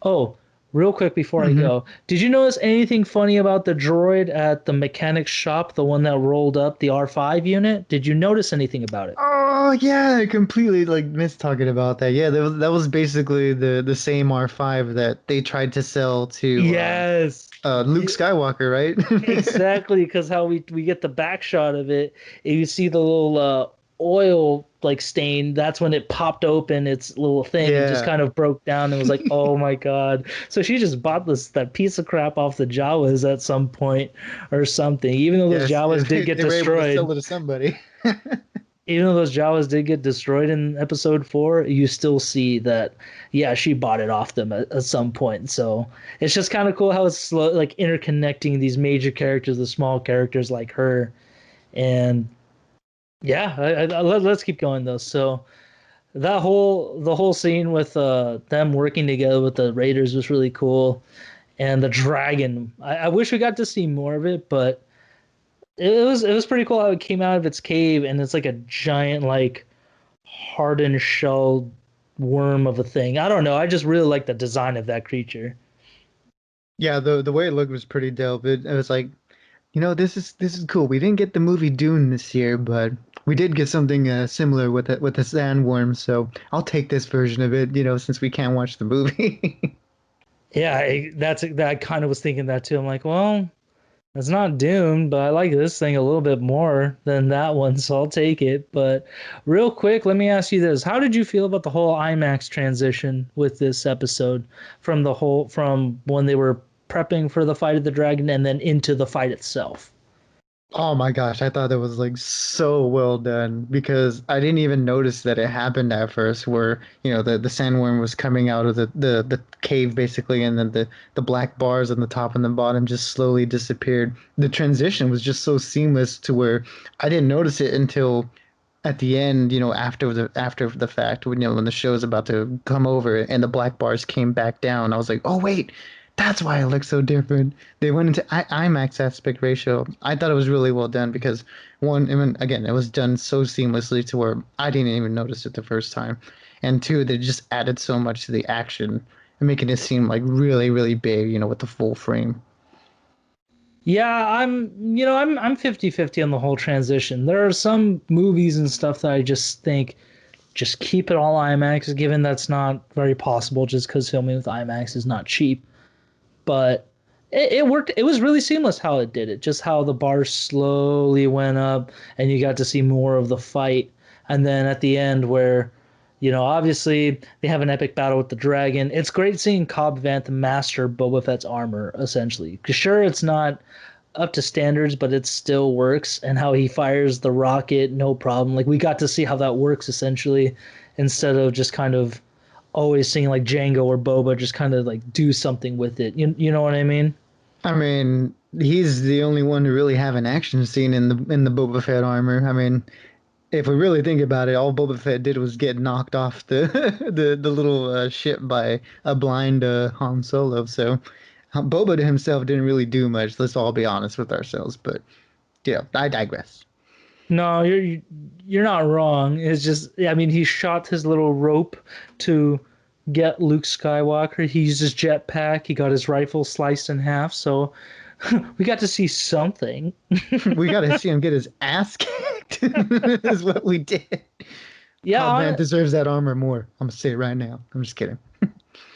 B: Oh, Real quick before I
A: Hmm.
B: go, did you notice anything funny about the droid at the mechanic's shop, the one that rolled up the R5 unit? Did you notice anything about it?
A: Oh yeah, I completely like missed talking about that. Yeah, that was basically the same R5 that they tried to sell to
B: Yes.
A: Luke Skywalker, right?
B: Exactly, because how we get the back shot of it, and you see the little oil like stain. That's when it popped open its little thing and just
A: Yeah.
B: kind of broke down and was like, "Oh my God!" So she just bought this that piece of crap off the Jawas at some point or something. Even though those
A: Yes,
B: Jawas did get
A: they were able to
B: destroyed,
A: sell it to somebody.
B: even though those Jawas did get destroyed in episode 4, you still see that, yeah, she bought it off them at some point. So it's just kind of cool how it's slow, like interconnecting these major characters, the small characters like her. And yeah, let's keep going though. So the whole scene with them working together with the Raiders was really cool. And the dragon, I wish we got to see more of it, but it was pretty cool how it came out of its cave and it's like a giant like hardened shell worm of a thing. I don't know. I just really like the design of that creature.
A: Yeah, the way it looked was pretty dope. It was like, this is cool. We didn't get the movie Dune this year, but we did get something similar with the sandworm. So I'll take this version of it, since we can't watch the movie.
B: Yeah, that I kind of was thinking that too. I'm like, well, it's not Dune, but I like this thing a little bit more than that one, so I'll take it. But real quick, let me ask you this. How did you feel about the whole IMAX transition with this episode from when they were prepping for the fight of the dragon and then into the fight itself?
A: Oh my gosh, I thought that was like so well done because I didn't even notice that it happened at first where, the sandworm was coming out of the cave basically and then the black bars on the top and the bottom just slowly disappeared. The transition was just so seamless to where I didn't notice it until at the end, after the fact, when the show is about to come over and the black bars came back down, I was like, oh wait, that's why it looks so different. They went into IMAX aspect ratio. I thought it was really well done because one, I mean, again, it was done so seamlessly to where I didn't even notice it the first time, and two, they just added so much to the action and making it seem like really, really big, with the full frame.
B: Yeah, I'm 50-50 on the whole transition. There are some movies and stuff that I just think just keep it all IMAX, given that's not very possible just because filming with IMAX is not cheap. But it worked. It was really seamless how it did it. Just how the bar slowly went up, and you got to see more of the fight. And then at the end, where obviously they have an epic battle with the dragon. It's great seeing Cobb Vanth master Boba Fett's armor, essentially. 'Cause sure, it's not up to standards, but it still works. And how he fires the rocket, no problem. Like we got to see how that works essentially, instead of just kind of always seeing like Django or Boba just kind of like do something with it. You know what I mean?
A: I mean, he's the only one to really have an action scene in the Boba Fett armor. I mean, if we really think about it, all Boba Fett did was get knocked off the the little ship by a blind Han Solo. So Boba to himself didn't really do much. Let's all be honest with ourselves. But yeah, I digress.
B: No, you're not wrong. It's just I mean he shot his little rope to get Luke Skywalker. He used his jetpack. He got his rifle sliced in half. So we got to see something.
A: We got to see him get his ass kicked. Is what we did.
B: Yeah,
A: Cobb Vanth deserves that armor more. I'm gonna say it right now. I'm just kidding.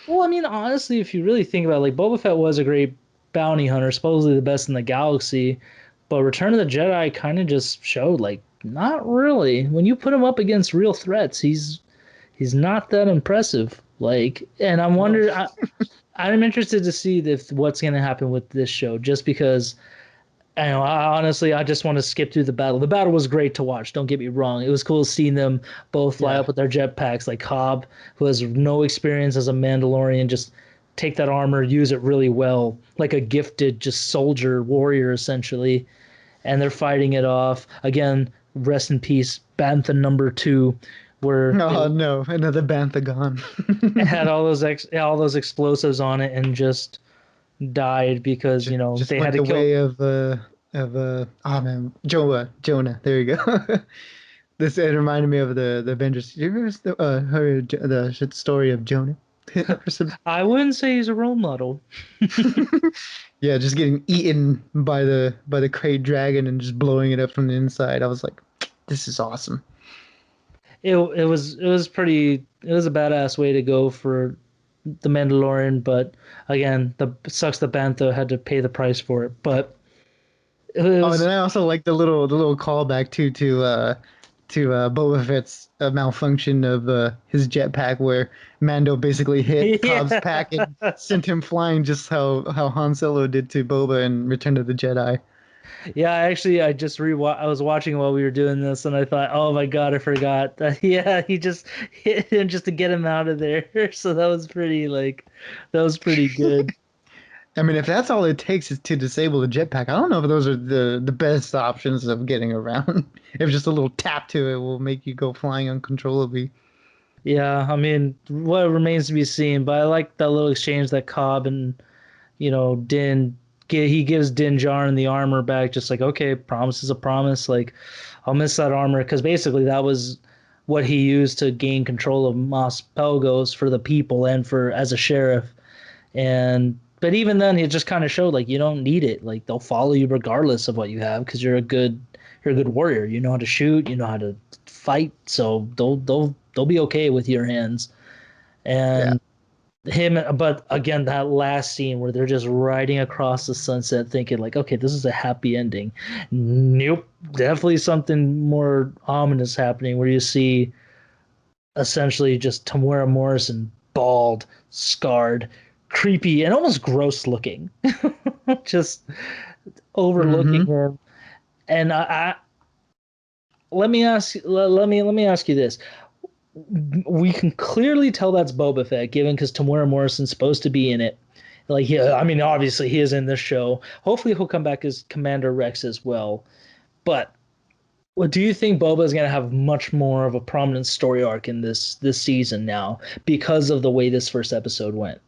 B: well, I mean, honestly, if you really think about it, like Boba Fett was a great bounty hunter, supposedly the best in the galaxy, but Return of the Jedi kind of just showed like not really. When you put him up against real threats, he's not that impressive. Like, and
A: No.
B: I'm interested to see if what's going to happen with this show, just because I know. Honestly, I just want to skip through the battle. The battle was great to watch. Don't get me wrong. It was cool seeing them both fly
A: Yeah.
B: up with their jetpacks, like Cobb, who has no experience as a Mandalorian, just take that armor, use it really well, like a gifted just soldier warrior essentially, and they're fighting it off. Again, rest in peace, Bantha number 2, where
A: Oh no, another Banthagon.
B: it had all those explosives on it and just died because
A: Just
B: they had
A: went
B: to
A: the
B: kill.
A: way of oh man, Jonah. There you go. This it reminded me of the Avengers. You ever heard the story of Jonah? Or some-
B: I wouldn't say he's a role model.
A: yeah, just getting eaten by the Krayt dragon and just blowing it up from the inside. I was like, this is awesome.
B: It was pretty it was a badass way to go for the Mandalorian, but again, the sucks the Bantha had to pay the price for it. But it
A: Oh, and
B: was
A: then I also like the little callback to Boba Fett's malfunction of his jetpack, where Mando basically hit Cobb's
B: yeah.
A: pack and sent him flying, just how Han Solo did to Boba in Return of the Jedi.
B: Yeah, actually I just I was watching while we were doing this and I thought, "Oh my God, I forgot." Yeah, he just hit him just to get him out of there. So that was pretty good.
A: I mean, if that's all it takes is to disable the jetpack, I don't know if those are the best options of getting around. If just a little tap to it will make you go flying uncontrollably.
B: Yeah, I mean, what remains to be seen, but I like that little exchange that Cobb and Din he gives Din Djarin the armor back, just like, okay, promise is a promise. Like, I'll miss that armor because basically that was what he used to gain control of Mos Pelgos for the people and for as a sheriff. And but even then, it just kind of showed like you don't need it. Like they'll follow you regardless of what you have because you're a good warrior. You know how to shoot, you know how to fight, so they'll be okay with your hands.
A: Yeah.
B: And him but again that last scene where they're just riding across the sunset thinking like okay this is a happy ending, nope, definitely something more ominous happening where you see essentially just Tamora Morrison bald, scarred, creepy and almost gross looking just overlooking
A: Mm-hmm.
B: him. And I let me ask you this. We can clearly tell that's Boba Fett, given because Tamora Morrison's supposed to be in it. Like, yeah, I mean, obviously he is in this show. Hopefully he'll come back as Commander Rex as well. But what do you think Boba is going to have much more of a prominent story arc in this season now because of the way this first episode went?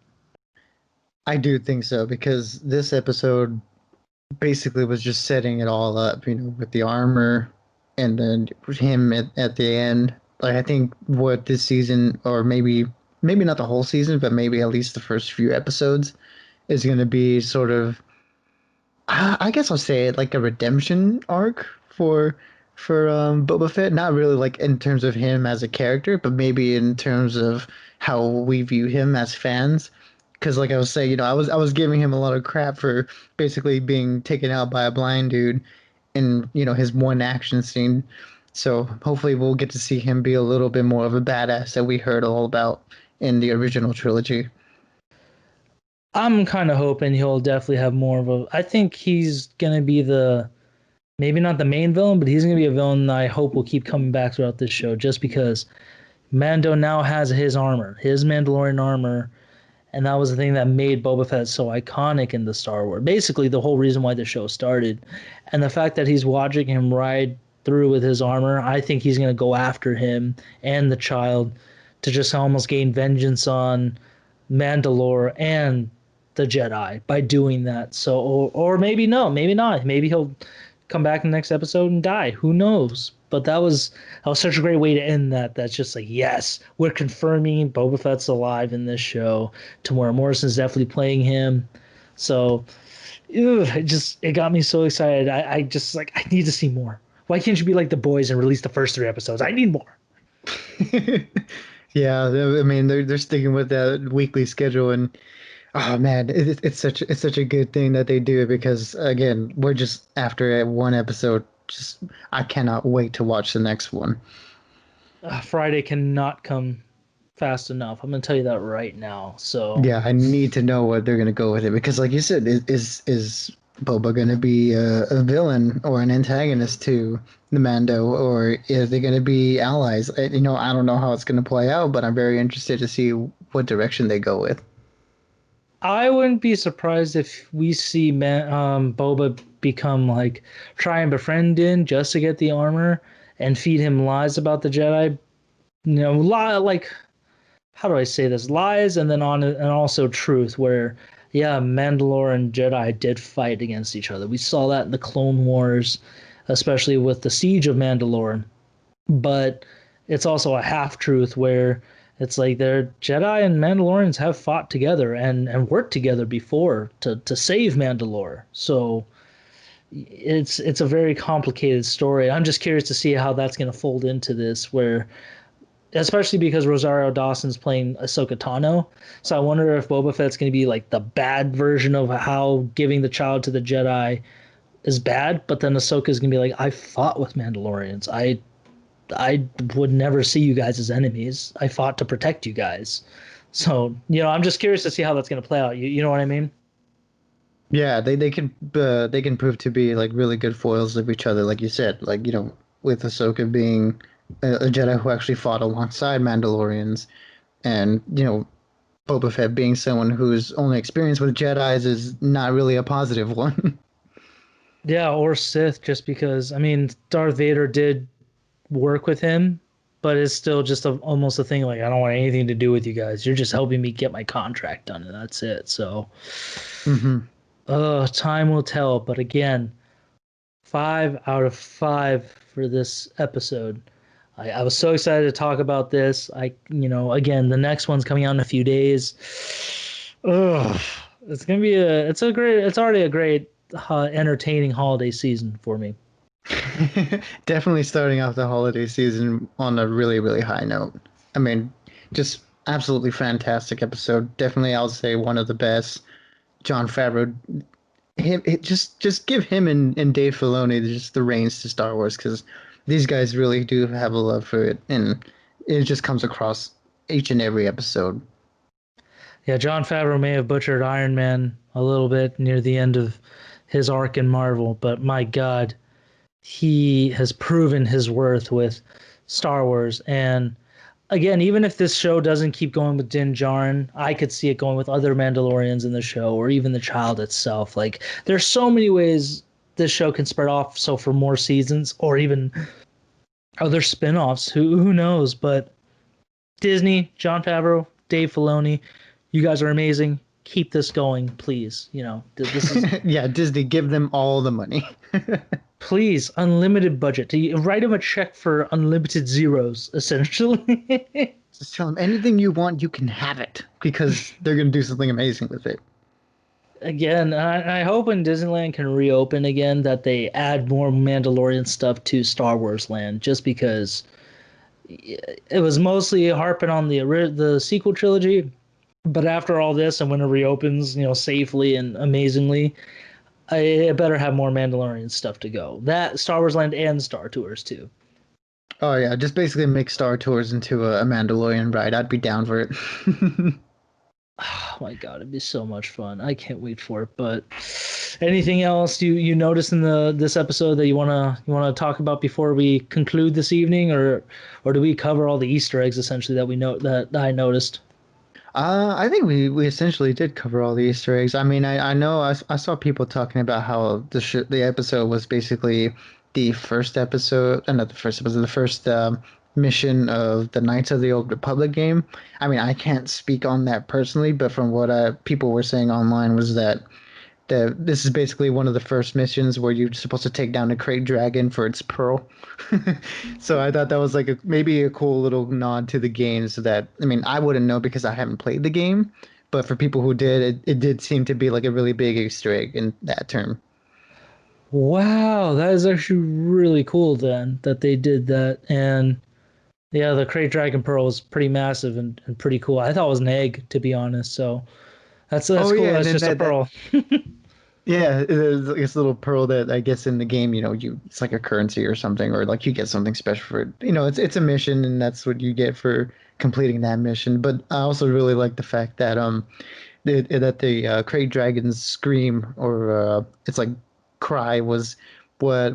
A: I do think so because this episode basically was just setting it all up, with the armor and then him at the end. Like I think what this season, or maybe not the whole season, but maybe at least the first few episodes, is going to be sort of, I guess I'll say it like a redemption arc for Boba Fett. Not really like in terms of him as a character, but maybe in terms of how we view him as fans. Because like I was saying, I was giving him a lot of crap for basically being taken out by a blind dude in his one action scene. So hopefully we'll get to see him be a little bit more of a badass that we heard all about in the original trilogy.
B: I'm kind of hoping he'll definitely have more of a. I think he's gonna be the maybe not the main villain, but he's gonna be a villain that I hope will keep coming back throughout this show, just because Mando now has his armor, his Mandalorian armor, and that was the thing that made Boba Fett so iconic in the Star Wars. Basically, the whole reason why the show started, and the fact that he's watching him ride through with his armor, I think he's gonna go after him and the child to just almost gain vengeance on Mandalore and the Jedi by doing that. So, or maybe no, maybe not. Maybe he'll come back in the next episode and die. Who knows? But that was such a great way to end that. That's just like yes, we're confirming Boba Fett's alive in this show. Tamora Morrison's definitely playing him. So, it got me so excited. I just like I need to see more. Why can't you be like the boys and release the first three episodes? I need more.
A: Yeah, I mean they're sticking with that weekly schedule, and oh man, it's such a good thing that they do it because again, we're just after one episode. Just I cannot wait to watch the next one.
B: Friday cannot come fast enough. I'm gonna tell you that right now. So
A: Yeah, I need to know what they're gonna go with it because, like you said, is Boba gonna be a villain or an antagonist to the Mando, or is they gonna be allies? I don't know how it's gonna play out, but I'm very interested to see what direction they go with.
B: I wouldn't be surprised if we see Boba become like try and befriend Din just to get the armor and feed him lies about the Jedi. Like how do I say this? Lies and then on and also truth. Where yeah, Mandalore and Jedi did fight against each other. We saw that in the Clone Wars, especially with the siege of Mandalore. But it's also a half truth where It's like they're Jedi and Mandalorians have fought together and worked together before to save Mandalore. So it's a very complicated story. I'm just curious to see how that's going to fold into this, where especially because Rosario Dawson's playing Ahsoka Tano. So I wonder if Boba Fett's going to be like the bad version of how giving the child to the Jedi is bad, but then Ahsoka's going to be like, I fought with Mandalorians. I would never see you guys as enemies. I fought to protect you guys. So, I'm just curious to see how that's going to play out. You know what I mean?
A: Yeah, they can prove to be like really good foils of each other, like you said. Like with Ahsoka being a Jedi who actually fought alongside Mandalorians, and Boba Fett being someone whose only experience with Jedi's is not really a positive one.
B: Yeah, or Sith, just because, I mean, Darth Vader did work with him, but it's still just almost a thing like, I don't want anything to do with you guys. You're just helping me get my contract done, and that's it. So,
A: Hmm.
B: time will tell. But again, 5 out of 5 for this episode. I was so excited to talk about this. Again, the next one's coming out in a few days. Ugh, it's gonna be it's already a great, entertaining holiday season for me.
A: Definitely starting off the holiday season on a really, really high note. I mean, just absolutely fantastic episode. Definitely, I'll say one of the best. John Favreau, just give him and Dave Filoni just the reins to Star Wars, because these guys really do have a love for it, and it just comes across each and every episode.
B: Yeah, John Favreau may have butchered Iron Man a little bit near the end of his arc in Marvel, but my God, he has proven his worth with Star Wars. And again, even if this show doesn't keep going with Din Djarin, I could see it going with other Mandalorians in the show, or even the child itself. Like, there's so many ways this show can spread off. So for more seasons, or even other spin-offs, who knows? But Disney, John Favreau, Dave Filoni, you guys are amazing. Keep this going, please. This is,
A: Yeah, Disney, give them all the money.
B: please, unlimited budget. Write them a check for unlimited zeros, essentially.
A: Just tell them anything you want, you can have it, because they're gonna do something amazing with it.
B: Again, I hope when Disneyland can reopen again that they add more Mandalorian stuff to Star Wars Land, just because it was mostly harping on the sequel trilogy. But after all this, and when it reopens, safely and amazingly, I better have more Mandalorian stuff to go. That Star Wars Land and Star Tours too.
A: Oh yeah, just basically make Star Tours into a Mandalorian ride. I'd be down for it.
B: Oh my God, it'd be so much fun. I can't wait for it. But anything else you noticed in this episode that you wanna talk about before we conclude this evening, or do we cover all the Easter eggs essentially that we know that I noticed?
A: I think we essentially did cover all the Easter eggs. I mean, I know I saw people talking about how the episode was basically the first episode, not the first episode, the first mission of the Knights of the Old Republic game. I mean, I can't speak on that personally, but from what people were saying online was that this is basically one of the first missions where you're supposed to take down a crate dragon for its pearl. So I thought that was like maybe a cool little nod to the game. So that, I mean, I wouldn't know because I haven't played the game, but for people who did, it did seem to be like a really big Easter egg in that term.
B: Wow, that is actually really cool then that they did that. And yeah, the Crate Dragon Pearl was pretty massive and pretty cool. I thought it was an egg, to be honest. So that's
A: Oh
B: cool.
A: yeah, and
B: That's
A: then
B: just a
A: that
B: pearl.
A: yeah, there's like this little pearl that I guess in the game, it's like a currency or something, or like you get something special for it. It's a mission, and that's what you get for completing that mission. But I also really like the fact that the Krayt Dragon's scream, or it's like cry, was what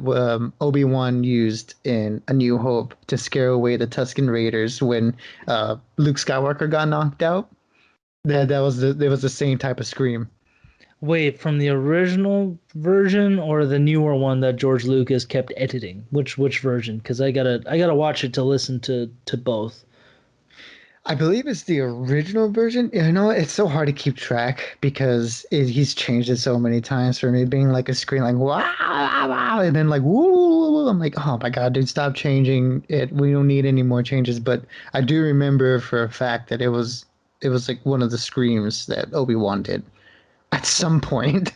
A: Obi-Wan used in A New Hope to scare away the Tusken Raiders when Luke Skywalker got knocked out. That was the same type of scream.
B: Wait, from the original version or the newer one that George Lucas kept editing? Which version? Because I gotta watch it to listen to both.
A: I believe it's the original version. It's so hard to keep track because he's changed it so many times for me, being like a screen like wow, wow, wow, and then like woo. I'm like, oh my God, dude, stop changing it. We don't need any more changes. But I do remember for a fact that it was like one of the screams that Obi-Wan did at some point.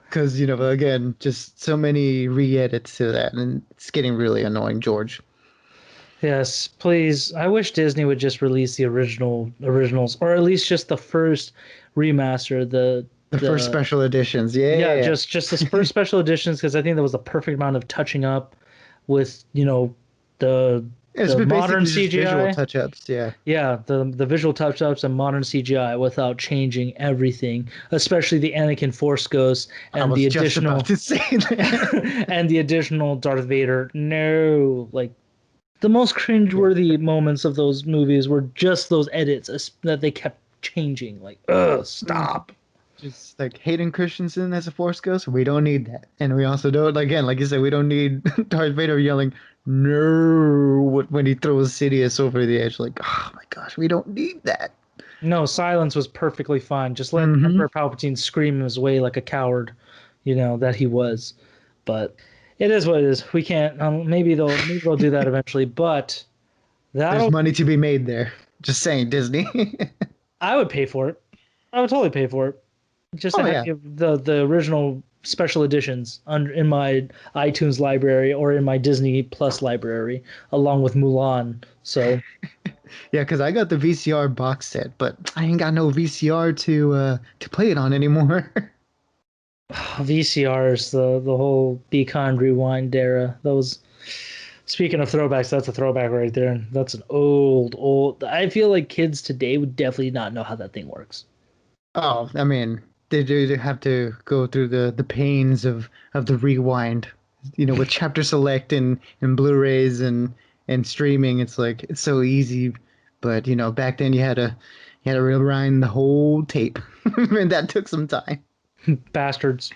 A: Because, again, just so many re-edits to that, and it's getting really annoying, George.
B: Yes, please. I wish Disney would just release the originals, or at least just the first remaster.
A: The first
B: The
A: special editions,
B: Yeah,
A: yeah.
B: just the first special editions because I think there was the perfect amount of touching up with the
A: It's
B: the
A: been
B: modern
A: basically just visual
B: CGI.
A: touch-ups, yeah.
B: Yeah, the visual touch ups and modern CGI without changing everything, especially the Anakin Force Ghost
A: I
B: and the
A: was just about
B: additional
A: to say that.
B: and the additional Darth Vader. No, like the most
A: Yeah.
B: cringeworthy moments of those movies were just those edits that they kept changing. Like, ugh,
A: Mhm.
B: stop.
A: Just like Hayden Christensen as a Force Ghost, we don't need that. And we also don't, again, like you said, we don't need Darth Vader yelling, no, when he throws Sidious over the edge. Like, oh my gosh, we don't need that.
B: No, silence was perfectly fine. Just let
A: Hmm.
B: Emperor Palpatine scream his way like a coward, that he was. But it is what it is. We can't. Maybe they'll do that eventually. But
A: There's
B: that'll
A: money to be made there. Just saying, Disney.
B: I would pay for it. I would totally pay for it just to
A: Oh,
B: have
A: yeah.
B: the original special editions in my iTunes library or in my Disney Plus library along with Mulan. So
A: Yeah, because I got the VCR box set, but I ain't got no VCR to play it on anymore.
B: VCRs, the whole Be Kind Rewind era. Those Speaking of throwbacks, that's a throwback right there. That's an old. I feel like kids today would definitely not know how that thing works.
A: Oh, I mean, they have to go through the pains of the rewind, with chapter select and Blu-rays and streaming. It's like it's so easy, but back then you had to rewind the whole tape, and that took some time.
B: Bastards.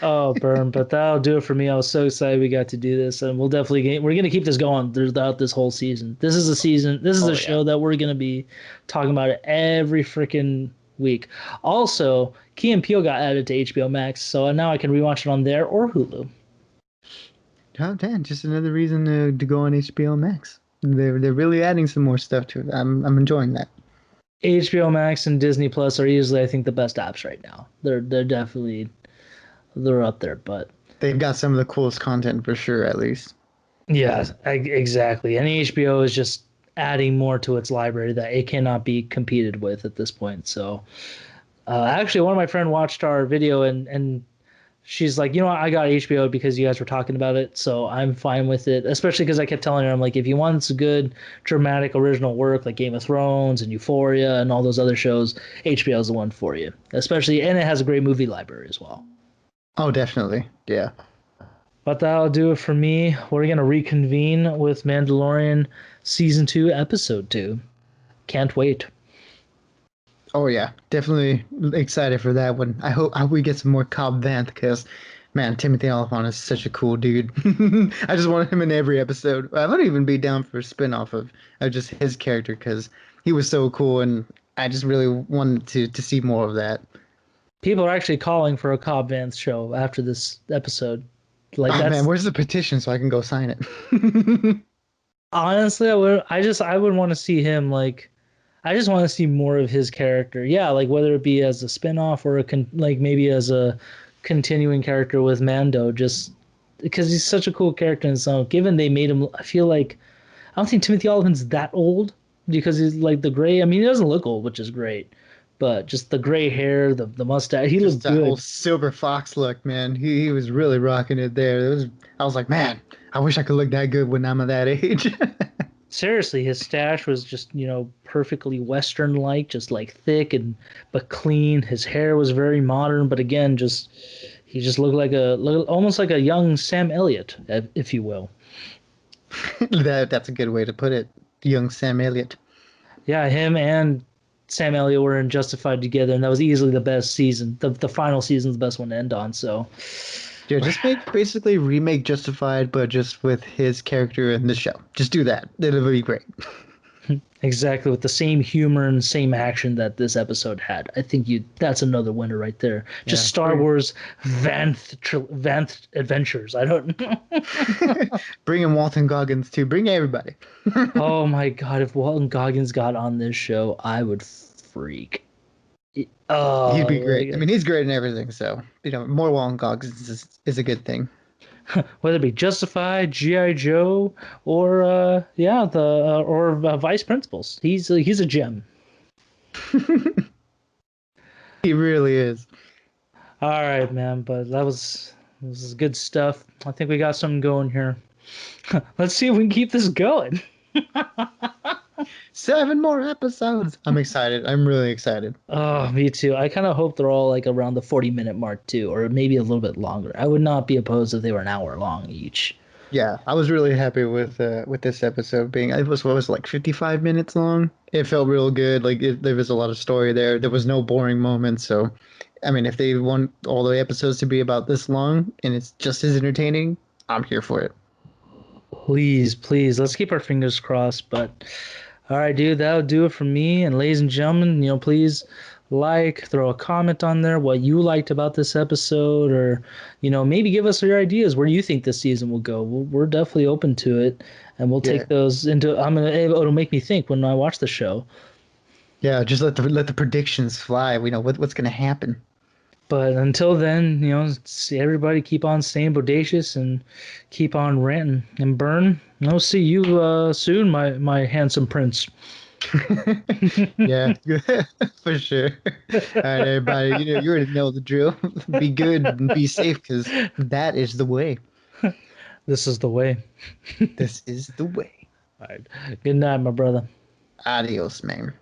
B: Oh, burn. But that'll do it for me. I was so excited we got to do this, and we're gonna keep this going throughout this whole season. This is a season. This is a
A: Oh yeah.
B: show that we're gonna be talking about it every freaking week. Also, Key and Peele got added to HBO Max, so now I can rewatch it on there or Hulu.
A: Top 10, just another reason to go on HBO Max. They're really adding some more stuff to it. I'm enjoying that.
B: HBO Max and Disney Plus are easily, I think, the best apps right now. They're definitely they're up there. But
A: They've got some of the coolest content for sure, at least.
B: yeah, exactly. And HBO is just adding more to its library that it cannot be competed with at this point. So actually, one of my friend watched our video and she's like, I got HBO because you guys were talking about it, so I'm fine with it. Especially because I kept telling her, I'm like, if you want some good dramatic original work like Game of Thrones and Euphoria and all those other shows, HBO is the one for you. Especially, and it has a great movie library as well.
A: Oh, definitely. Yeah.
B: But that'll do it for me. We're gonna reconvene with Mandalorian season 2, episode 2. Can't wait.
A: Oh yeah, definitely excited for that one. I hope we get some more Cobb Vanth because, man, Timothy Olyphant is such a cool dude. I just want him in every episode. I would even be down for a spin-off of just his character because he was so cool, and I just really wanted to see more of that.
B: People are actually calling for a Cobb Vanth show after this episode. Like
A: Oh man,
B: that's
A: where's the petition so I can go sign it?
B: honestly, I would want to see him like I just want to see more of his character. Yeah, like whether it be as a spin-off or like maybe as a continuing character with Mando, just because he's such a cool character in his own. Given they made him, I feel like I don't think Timothy Olyphant's that old because he's like the gray. I mean, he doesn't look old, which is great, but just the gray hair, the mustache, he
A: Just
B: looked
A: that whole
B: good.
A: silver fox look, man. He was really rocking it there. I was like, man, I wish I could look that good when I'm at that age.
B: Seriously, his stash was just, perfectly Western like, just like thick and but clean. His hair was very modern, but again, just he just looked like almost like a young Sam Elliott, if you will.
A: That's a good way to put it. Young Sam Elliott.
B: Yeah, him and Sam Elliott were in Justified together, and that was easily the best season. The final season's the best one to end on. So
A: Yeah, just make basically remake Justified, but just with his character in the show. Just do that. It'll be great.
B: Exactly, with the same humor and same action that this episode had. I think you that's another winner right there. Just
A: Yeah,
B: Star Wars Vanth adventures. I don't know.
A: bring in Walton Goggins too. Bring everybody.
B: Oh my god, if Walton Goggins got on this show, I would freak.
A: He'd
B: Oh,
A: be great. I
B: like,
A: mean, he's great in everything. So more Walton Goggins is a good thing.
B: whether it be Justified, GI Joe, or yeah, the or Vice Principals. He's a gem.
A: He really is.
B: All right, man, but this is good stuff. I think we got something going here. Let's see if we can keep this going.
A: 7 more episodes. I'm excited. I'm really excited.
B: Oh, me too. I kind of hope they're all like around the 40-minute mark too, or maybe a little bit longer. I would not be opposed if they were an hour long each.
A: Yeah, I was really happy with this episode being it was what was it, like 55 minutes long. It felt real good. There was a lot of story there. There was no boring moments. So, I mean, if they want all the episodes to be about this long and it's just as entertaining, I'm here for it.
B: Please, please, let's keep our fingers crossed. But all right, dude, that'll do it for me. And ladies and gentlemen, please throw a comment on there what you liked about this episode, or maybe give us your ideas where you think this season will go. We're definitely open to it, and we'll
A: Yeah,
B: take those into. It'll make me think when I watch the show.
A: yeah. Just let the predictions fly. We know what's gonna happen.
B: But until then, see everybody keep on staying bodacious and keep on ranting and burn. I'll see you soon, my handsome prince.
A: Yeah, for sure. All right, everybody. You already know the drill. Be good and be safe, because that is the way.
B: This is the way.
A: This is the way.
B: All right. Good night, my brother.
A: Adios, man.